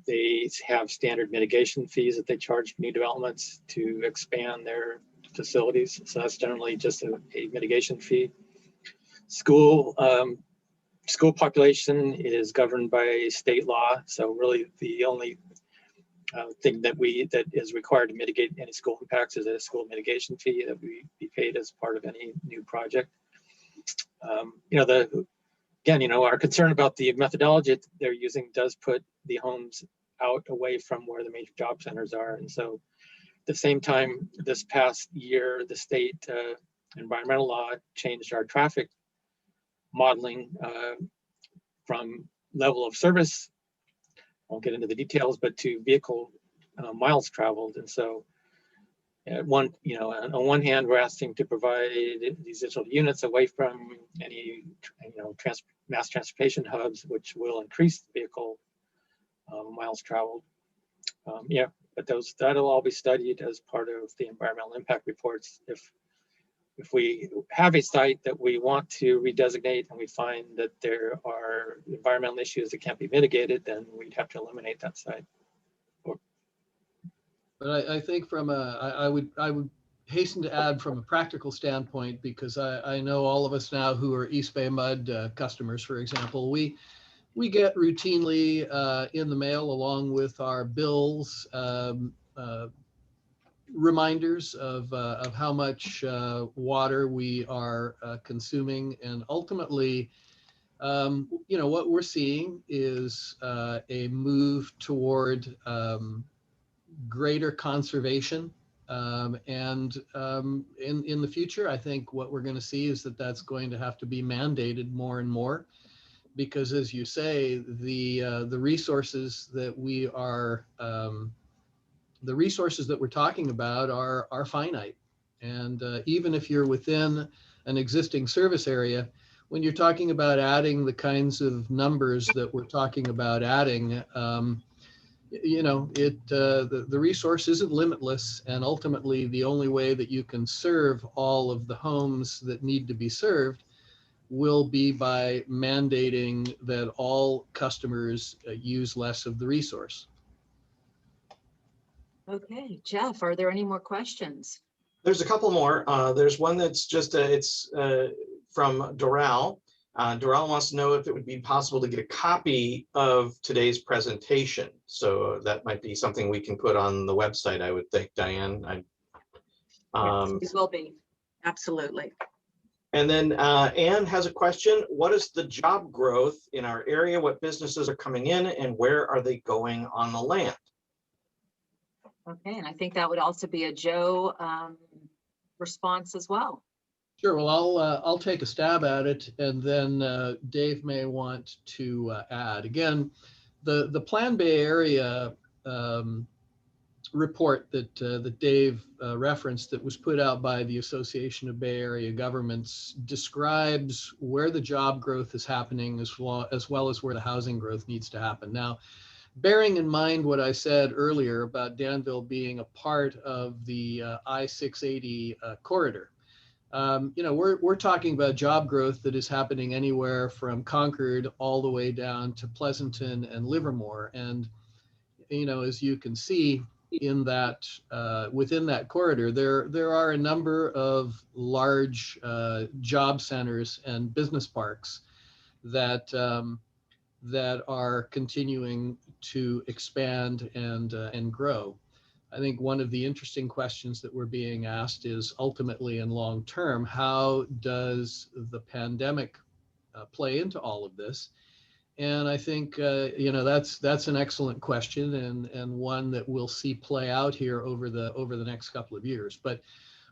They have standard mitigation fees that they charge for new developments to expand their facilities. So that's generally just a mitigation fee. School population is governed by state law. So really the only thing that is required to mitigate any school impacts is a school mitigation fee that we be paid as part of any new project. You know, again, you know, our concern about the methodology they're using does put the homes out away from where the major job centers are. And so at the same time, this past year, the state environmental law changed our traffic modeling from level of service, I won't get into the details, but to vehicle miles traveled. And so on one hand, we're asking to provide these digital units away from any, mass transportation hubs, which will increase vehicle miles traveled. Yeah, but that'll all be studied as part of the environmental impact reports. If we have a site that we want to redesignate and we find that there are environmental issues that can't be mitigated, then we'd have to eliminate that site. But I think I would hasten to add from a practical standpoint, because I know all of us now who are East Bay Mud customers, for example, we get routinely in the mail, along with our bills, reminders of how much water we are consuming. And ultimately, what we're seeing is a move toward greater conservation. In the future, I think what we're going to see is that that's going to have to be mandated more and more, because, as you say, the resources that we are the resources that we're talking about are finite. And even if you're within an existing service area, when you're talking about adding the kinds of numbers that we're talking about adding, the resource isn't limitless. And ultimately, the only way that you can serve all of the homes that need to be served will be by mandating that all customers use less of the resource. Okay, Jeff, are there any more questions? There's a couple more. There's one that's just, it's from Doral. Doral wants to know if it would be possible to get a copy of today's presentation. So that might be something we can put on the website, I would think, Diane. Yes, it will be. Absolutely. And then Anne has a question. What is the job growth in our area? What businesses are coming in and where are they going on the land? Okay, and I think that would also be a Joe response as well. Sure. Well, I'll take a stab at it, and then Dave may want to add. Again, the Plan Bay Area report that Dave referenced, that was put out by the Association of Bay Area Governments, describes where the job growth is happening, as well as where the housing growth needs to happen. Now, bearing in mind what I said earlier about Danville being a part of the I-680 corridor, we're talking about job growth that is happening anywhere from Concord all the way down to Pleasanton and Livermore. And, as you can see in that, within that corridor, there are a number of large job centers and business parks that are continuing to expand and grow. I think one of the interesting questions that we're being asked is, ultimately and long term, how does the pandemic play into all of this? And I think that's an excellent question, and one that we'll see play out here over the next couple of years. But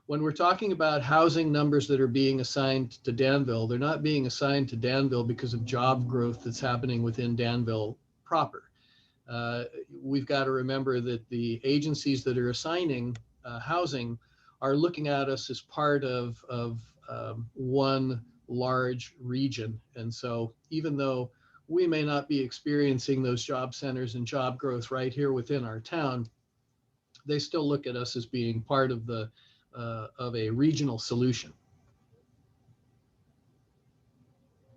when we're talking about housing numbers that are being assigned to Danville, they're not being assigned to Danville because of job growth that's happening within Danville proper. We've got to remember that the agencies that are assigning housing are looking at us as part of one large region. And so even though we may not be experiencing those job centers and job growth right here within our town, they still look at us as being part of a regional solution.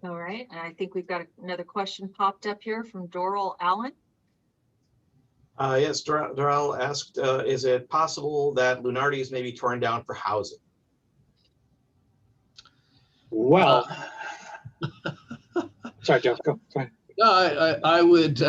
All right, and I think we've got another question popped up here from Doral Allen. Yes, Doral asked, is it possible that Lunardi is maybe torn down for housing? Well, sorry, Jeff, go ahead. No, I would,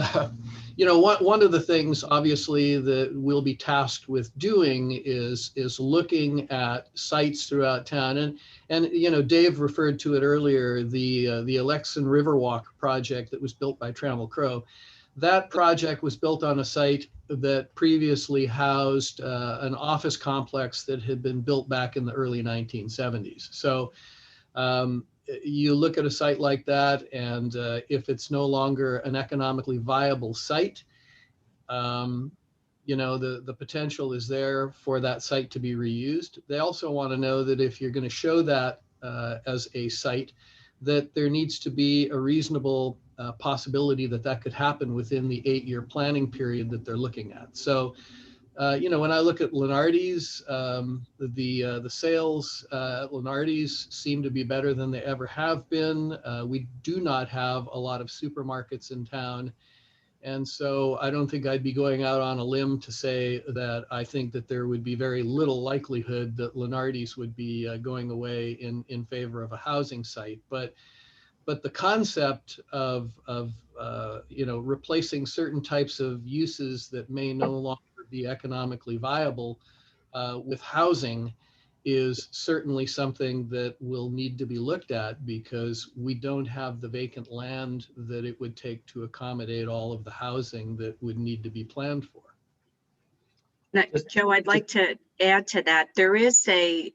one of the things, obviously, that we'll be tasked with doing is looking at sites throughout town. And Dave referred to it earlier, the Alexan Riverwalk project that was built by Trammell Crow. That project was built on a site that previously housed an office complex that had been built back in the early 1970s. So you look at a site like that, and if it's no longer an economically viable site, you know, the potential is there for that site to be reused. They also want to know that if you're going to show that as a site, that there needs to be a reasonable possibility that that could happen within the 8-year planning period that they're looking at. So, you know, when I look at Lunardi's, the sales at Lunardi's seem to be better than they ever have been. We do not have a lot of supermarkets in town. And so I don't think I'd be going out on a limb to say that I think that there would be very little likelihood that Lunardi's would be going away in favor of a housing site. But the concept of you know, replacing certain types of uses that may no longer be economically viable with housing is certainly something that will need to be looked at, because we don't have the vacant land that it would take to accommodate all of the housing that would need to be planned for. Now, Joe, I'd like to add to that. There is a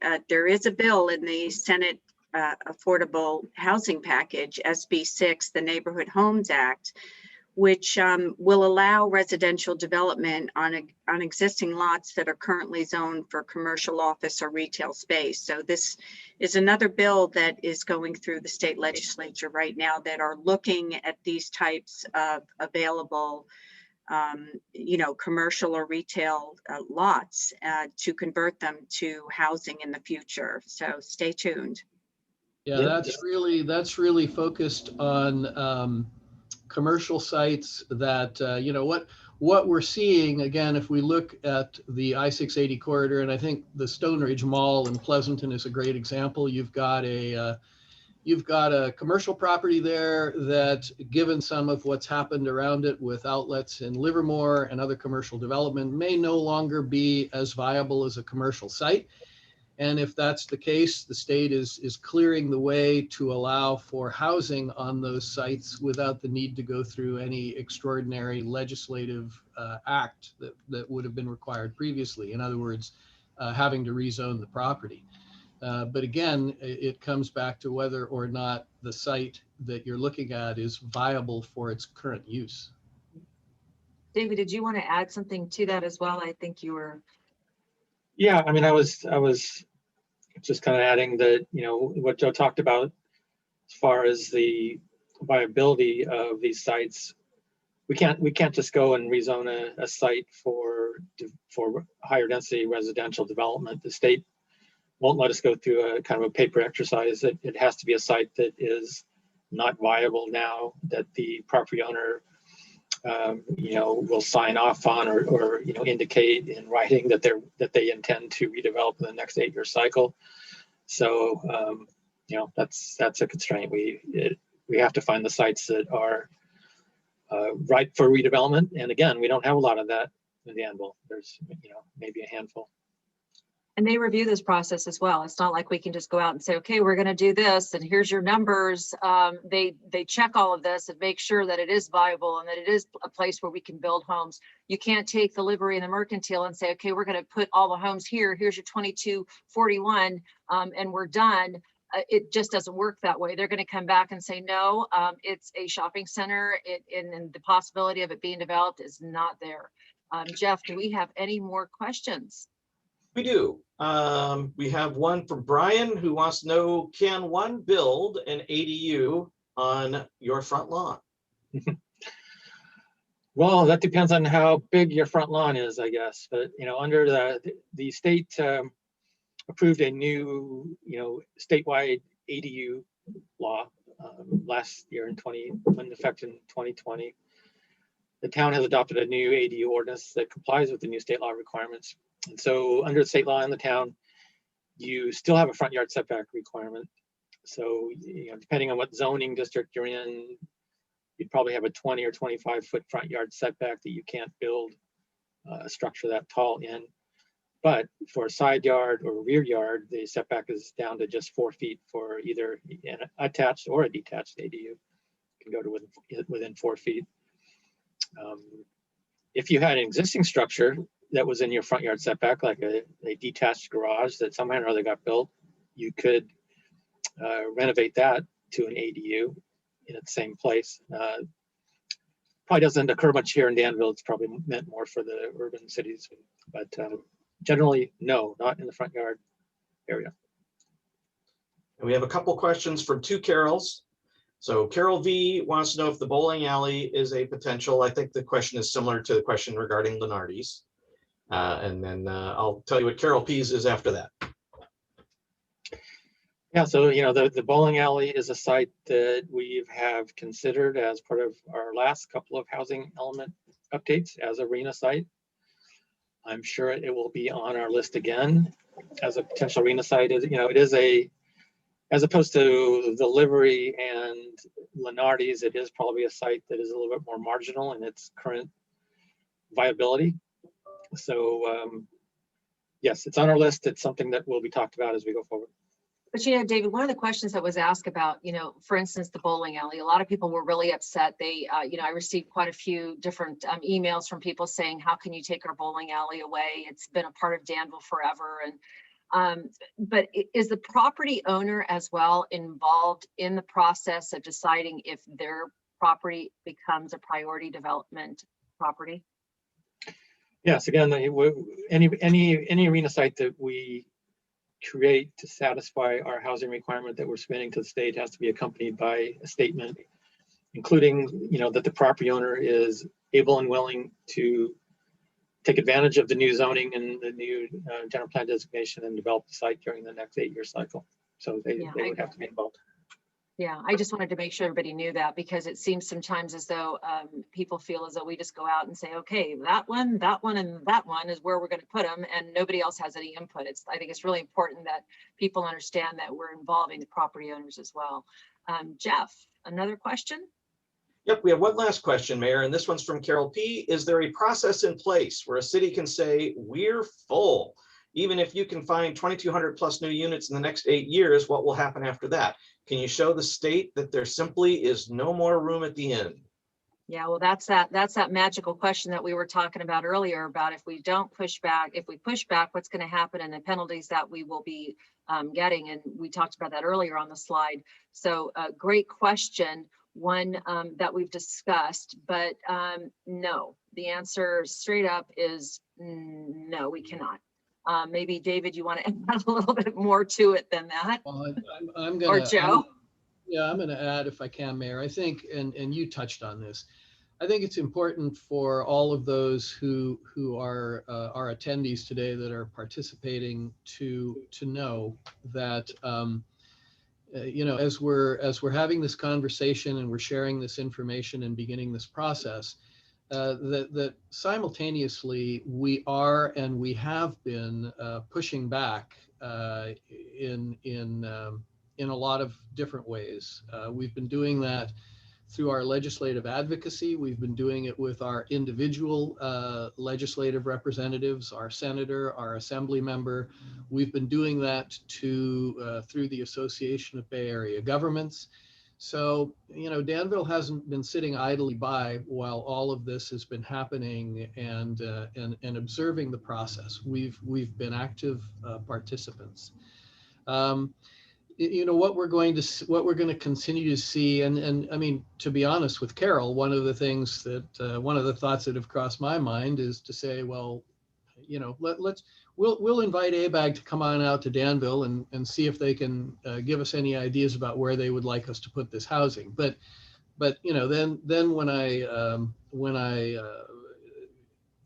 bill in the Senate Affordable Housing Package, SB 6, the Neighborhood Homes Act, which will allow residential development on existing lots that are currently zoned for commercial, office, or retail space. So this is another bill that is going through the state legislature right now that are looking at these types of available, you know, commercial or retail lots to convert them to housing in the future. So stay tuned. Yeah, that's really focused on commercial sites that, you know, what we're seeing, again, if we look at the I-680 corridor, and I think the Stone Ridge Mall in Pleasanton is a great example. You've got a commercial property there that, given some of what's happened around it with outlets in Livermore and other commercial development, may no longer be as viable as a commercial site. And if that's the case, the state is clearing the way to allow for housing on those sites without the need to go through any extraordinary legislative act that would have been required previously. In other words, having to rezone the property. But again, it comes back to whether or not the site that you're looking at is viable for its current use. David, did you want to add something to that as well? I think you were. Yeah, I mean, I was just kind of adding that, you know, what Joe talked about as far as the viability of these sites. We can't just go and rezone a site for higher density residential development. The state won't let us go through a kind of a paper exercise. It has to be a site that is not viable now, that the property owner you know, will sign off on or you know, indicate in writing that they intend to redevelop in the next 8-year cycle. So you know, that's a constraint. We have to find the sites that are right for redevelopment. And again, we don't have a lot of that in Danville. There's, you know, maybe a handful. And they review this process as well. It's not like we can just go out and say, okay, we're going to do this and here's your numbers. They check all of this and make sure that it is viable and that it is a place where we can build homes. You can't take the Livery and the Mercantile and say, okay, we're going to put all the homes here. Here's your 2241 and we're done. It just doesn't work that way. They're going to come back and say, no, it's a shopping center and the possibility of it being developed is not there. Jeff, do we have any more questions? We do. We have one from Brian who wants to know, can one build an ADU on your front lawn? Well, that depends on how big your front lawn is, I guess. But, you know, under the state approved a new, you know, statewide ADU law last year went into effect in 2020. The town has adopted a new ADU ordinance that complies with the new state law requirements. And so under the state law in the town, you still have a front yard setback requirement. So, you know, depending on what zoning district you're in, you'd probably have a 20 or 25 foot front yard setback that you can't build a structure that tall in. But for a side yard or rear yard, the setback is down to just 4 feet for either an attached or a detached ADU. You can go to within 4 feet. If you had an existing structure that was in your front yard setback, like a detached garage that somehow or other got built, you could renovate that to an ADU in the same place. probably doesn't occur much here in Danville. It's probably meant more for the urban cities, but generally, no, not in the front yard area. And we have a couple questions from two Carols. So Carol V wants to know if the bowling alley is a potential. I think the question is similar to the question regarding Lunardi's. And then I'll tell you what Carol P's is after that. Yeah, so the bowling alley is a site that we have considered as part of our last couple of housing element updates as arena site. I'm sure it will be on our list again as a potential arena site. It is as opposed to the Livery and Lunardi's, it is probably a site that is a little bit more marginal in its current viability. So yes, it's on our list. It's something that will be talked about as we go forward. But David, one of the questions that was asked about, for instance, the bowling alley, a lot of people were really upset. They, I received quite a few different emails from people saying, how can you take our bowling alley away? It's been a part of Danville forever. And but is the property owner as well involved in the process of deciding if their property becomes a priority development property? Yes, again, any arena site that we create to satisfy our housing requirement that we're submitting to the state has to be accompanied by a statement, including, that the property owner is able and willing to take advantage of the new zoning and the new general plan designation and develop the site during the next 8-year cycle. So they would have to be involved. Yeah, I just wanted to make sure everybody knew that, because it seems sometimes as though people feel as though we just go out and say, okay, that one, and that one is where we're going to put them, and nobody else has any input. I think it's really important that people understand that we're involving the property owners as well. Jeff, another question? Yep, we have one last question, Mayor, and this one's from Carol P. Is there a process in place where a city can say, we're full? Even if you can find 2,200 plus new units in the next 8 years, what will happen after that? Can you show the state that there simply is no more room at the end? Yeah, well, that's that magical question that we were talking about earlier about if we don't push back, if we push back, what's going to happen and the penalties that we will be getting. And we talked about that earlier on the slide. So great question, one that we've discussed, but no, the answer straight up is no, we cannot. Maybe David, you want to add a little bit more to it than that? Well, I'm gonna, or Joe? I'm going to add, if I can, Mayor. I think, and you touched on this, I think it's important for all of those who are our attendees today that are participating to know that as we're having this conversation and we're sharing this information and beginning this process, that simultaneously we are and we have been pushing back in a lot of different ways. We've been doing that through our legislative advocacy. We've been doing it with our individual legislative representatives, our senator, our assembly member. We've been doing that through the Association of Bay Area Governments. So, Danville hasn't been sitting idly by while all of this has been happening and observing the process. We've been active participants. What we're going to continue to see, and I mean, to be honest with Carol, one of the thoughts that have crossed my mind is to say, well, we'll invite ABAG to come on out to Danville and see if they can give us any ideas about where they would like us to put this housing. But then when I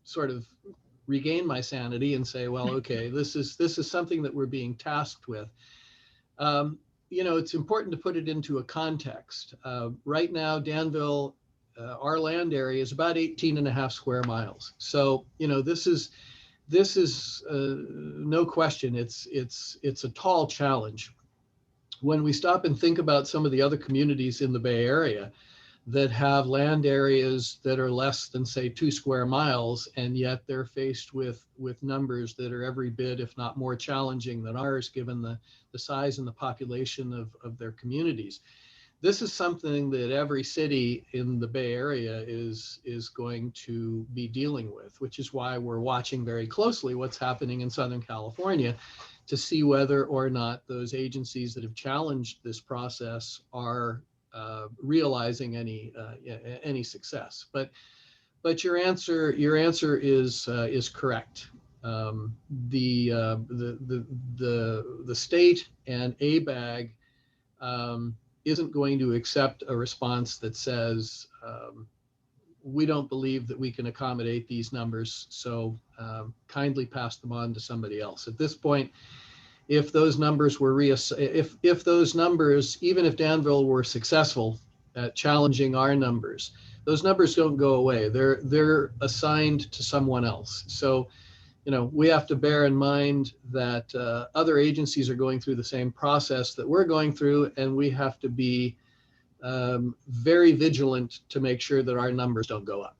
sort of regain my sanity and say, well, okay, this is something that we're being tasked with. It's important to put it into a context. Right now, Danville, our land area is about 18.5 square miles. So, this is no question. It's a tall challenge. When we stop and think about some of the other communities in the Bay Area that have land areas that are less than, say, 2 square miles, and yet they're faced with numbers that are every bit, if not more challenging than ours, given the size and the population of their communities. This is something that every city in the Bay Area is going to be dealing with, which is why we're watching very closely what's happening in Southern California to see whether or not those agencies that have challenged this process are realizing any success. But your answer is correct. The state and ABAG isn't going to accept a response that says we don't believe that we can accommodate these numbers, so kindly pass them on to somebody else. At this point, if those numbers were if those numbers, even if Danville were successful at challenging our numbers, those numbers don't go away. They're assigned to someone else. So, you know, we have to bear in mind that other agencies are going through the same process that we're going through, and we have to be very vigilant to make sure that our numbers don't go up.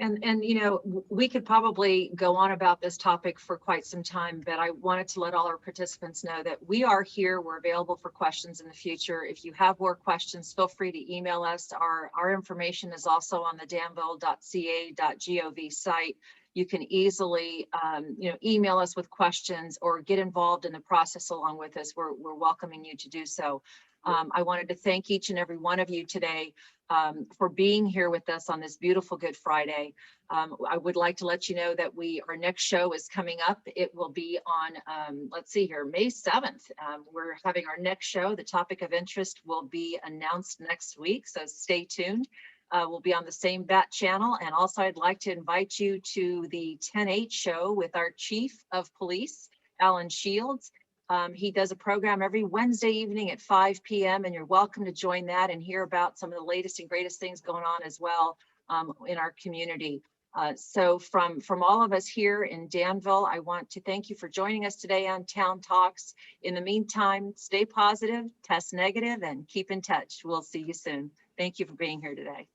And you know, we could probably go on about this topic for quite some time, but I wanted to let all our participants know that we are here. We're available for questions in the future. If you have more questions, feel free to email us. Our information is also on the danville.ca.gov site. You can easily, you know, email us with questions or get involved in the process along with us. We're welcoming you to do so. I wanted to thank each and every one of you today for being here with us on this beautiful Good Friday. I would like to let you know that our next show is coming up. It will be on, let's see here, May 7th. We're having our next show. The topic of interest will be announced next week, so stay tuned. We'll be on the same BAT channel. And also I'd like to invite you to the 10/8 show with our Chief of Police, Alan Shields. He does a program every Wednesday evening at 5 p.m. and you're welcome to join that and hear about some of the latest and greatest things going on as well in our community. So from all of us here in Danville, I want to thank you for joining us today on Town Talks. In the meantime, stay positive, test negative, and keep in touch. We'll see you soon. Thank you for being here today.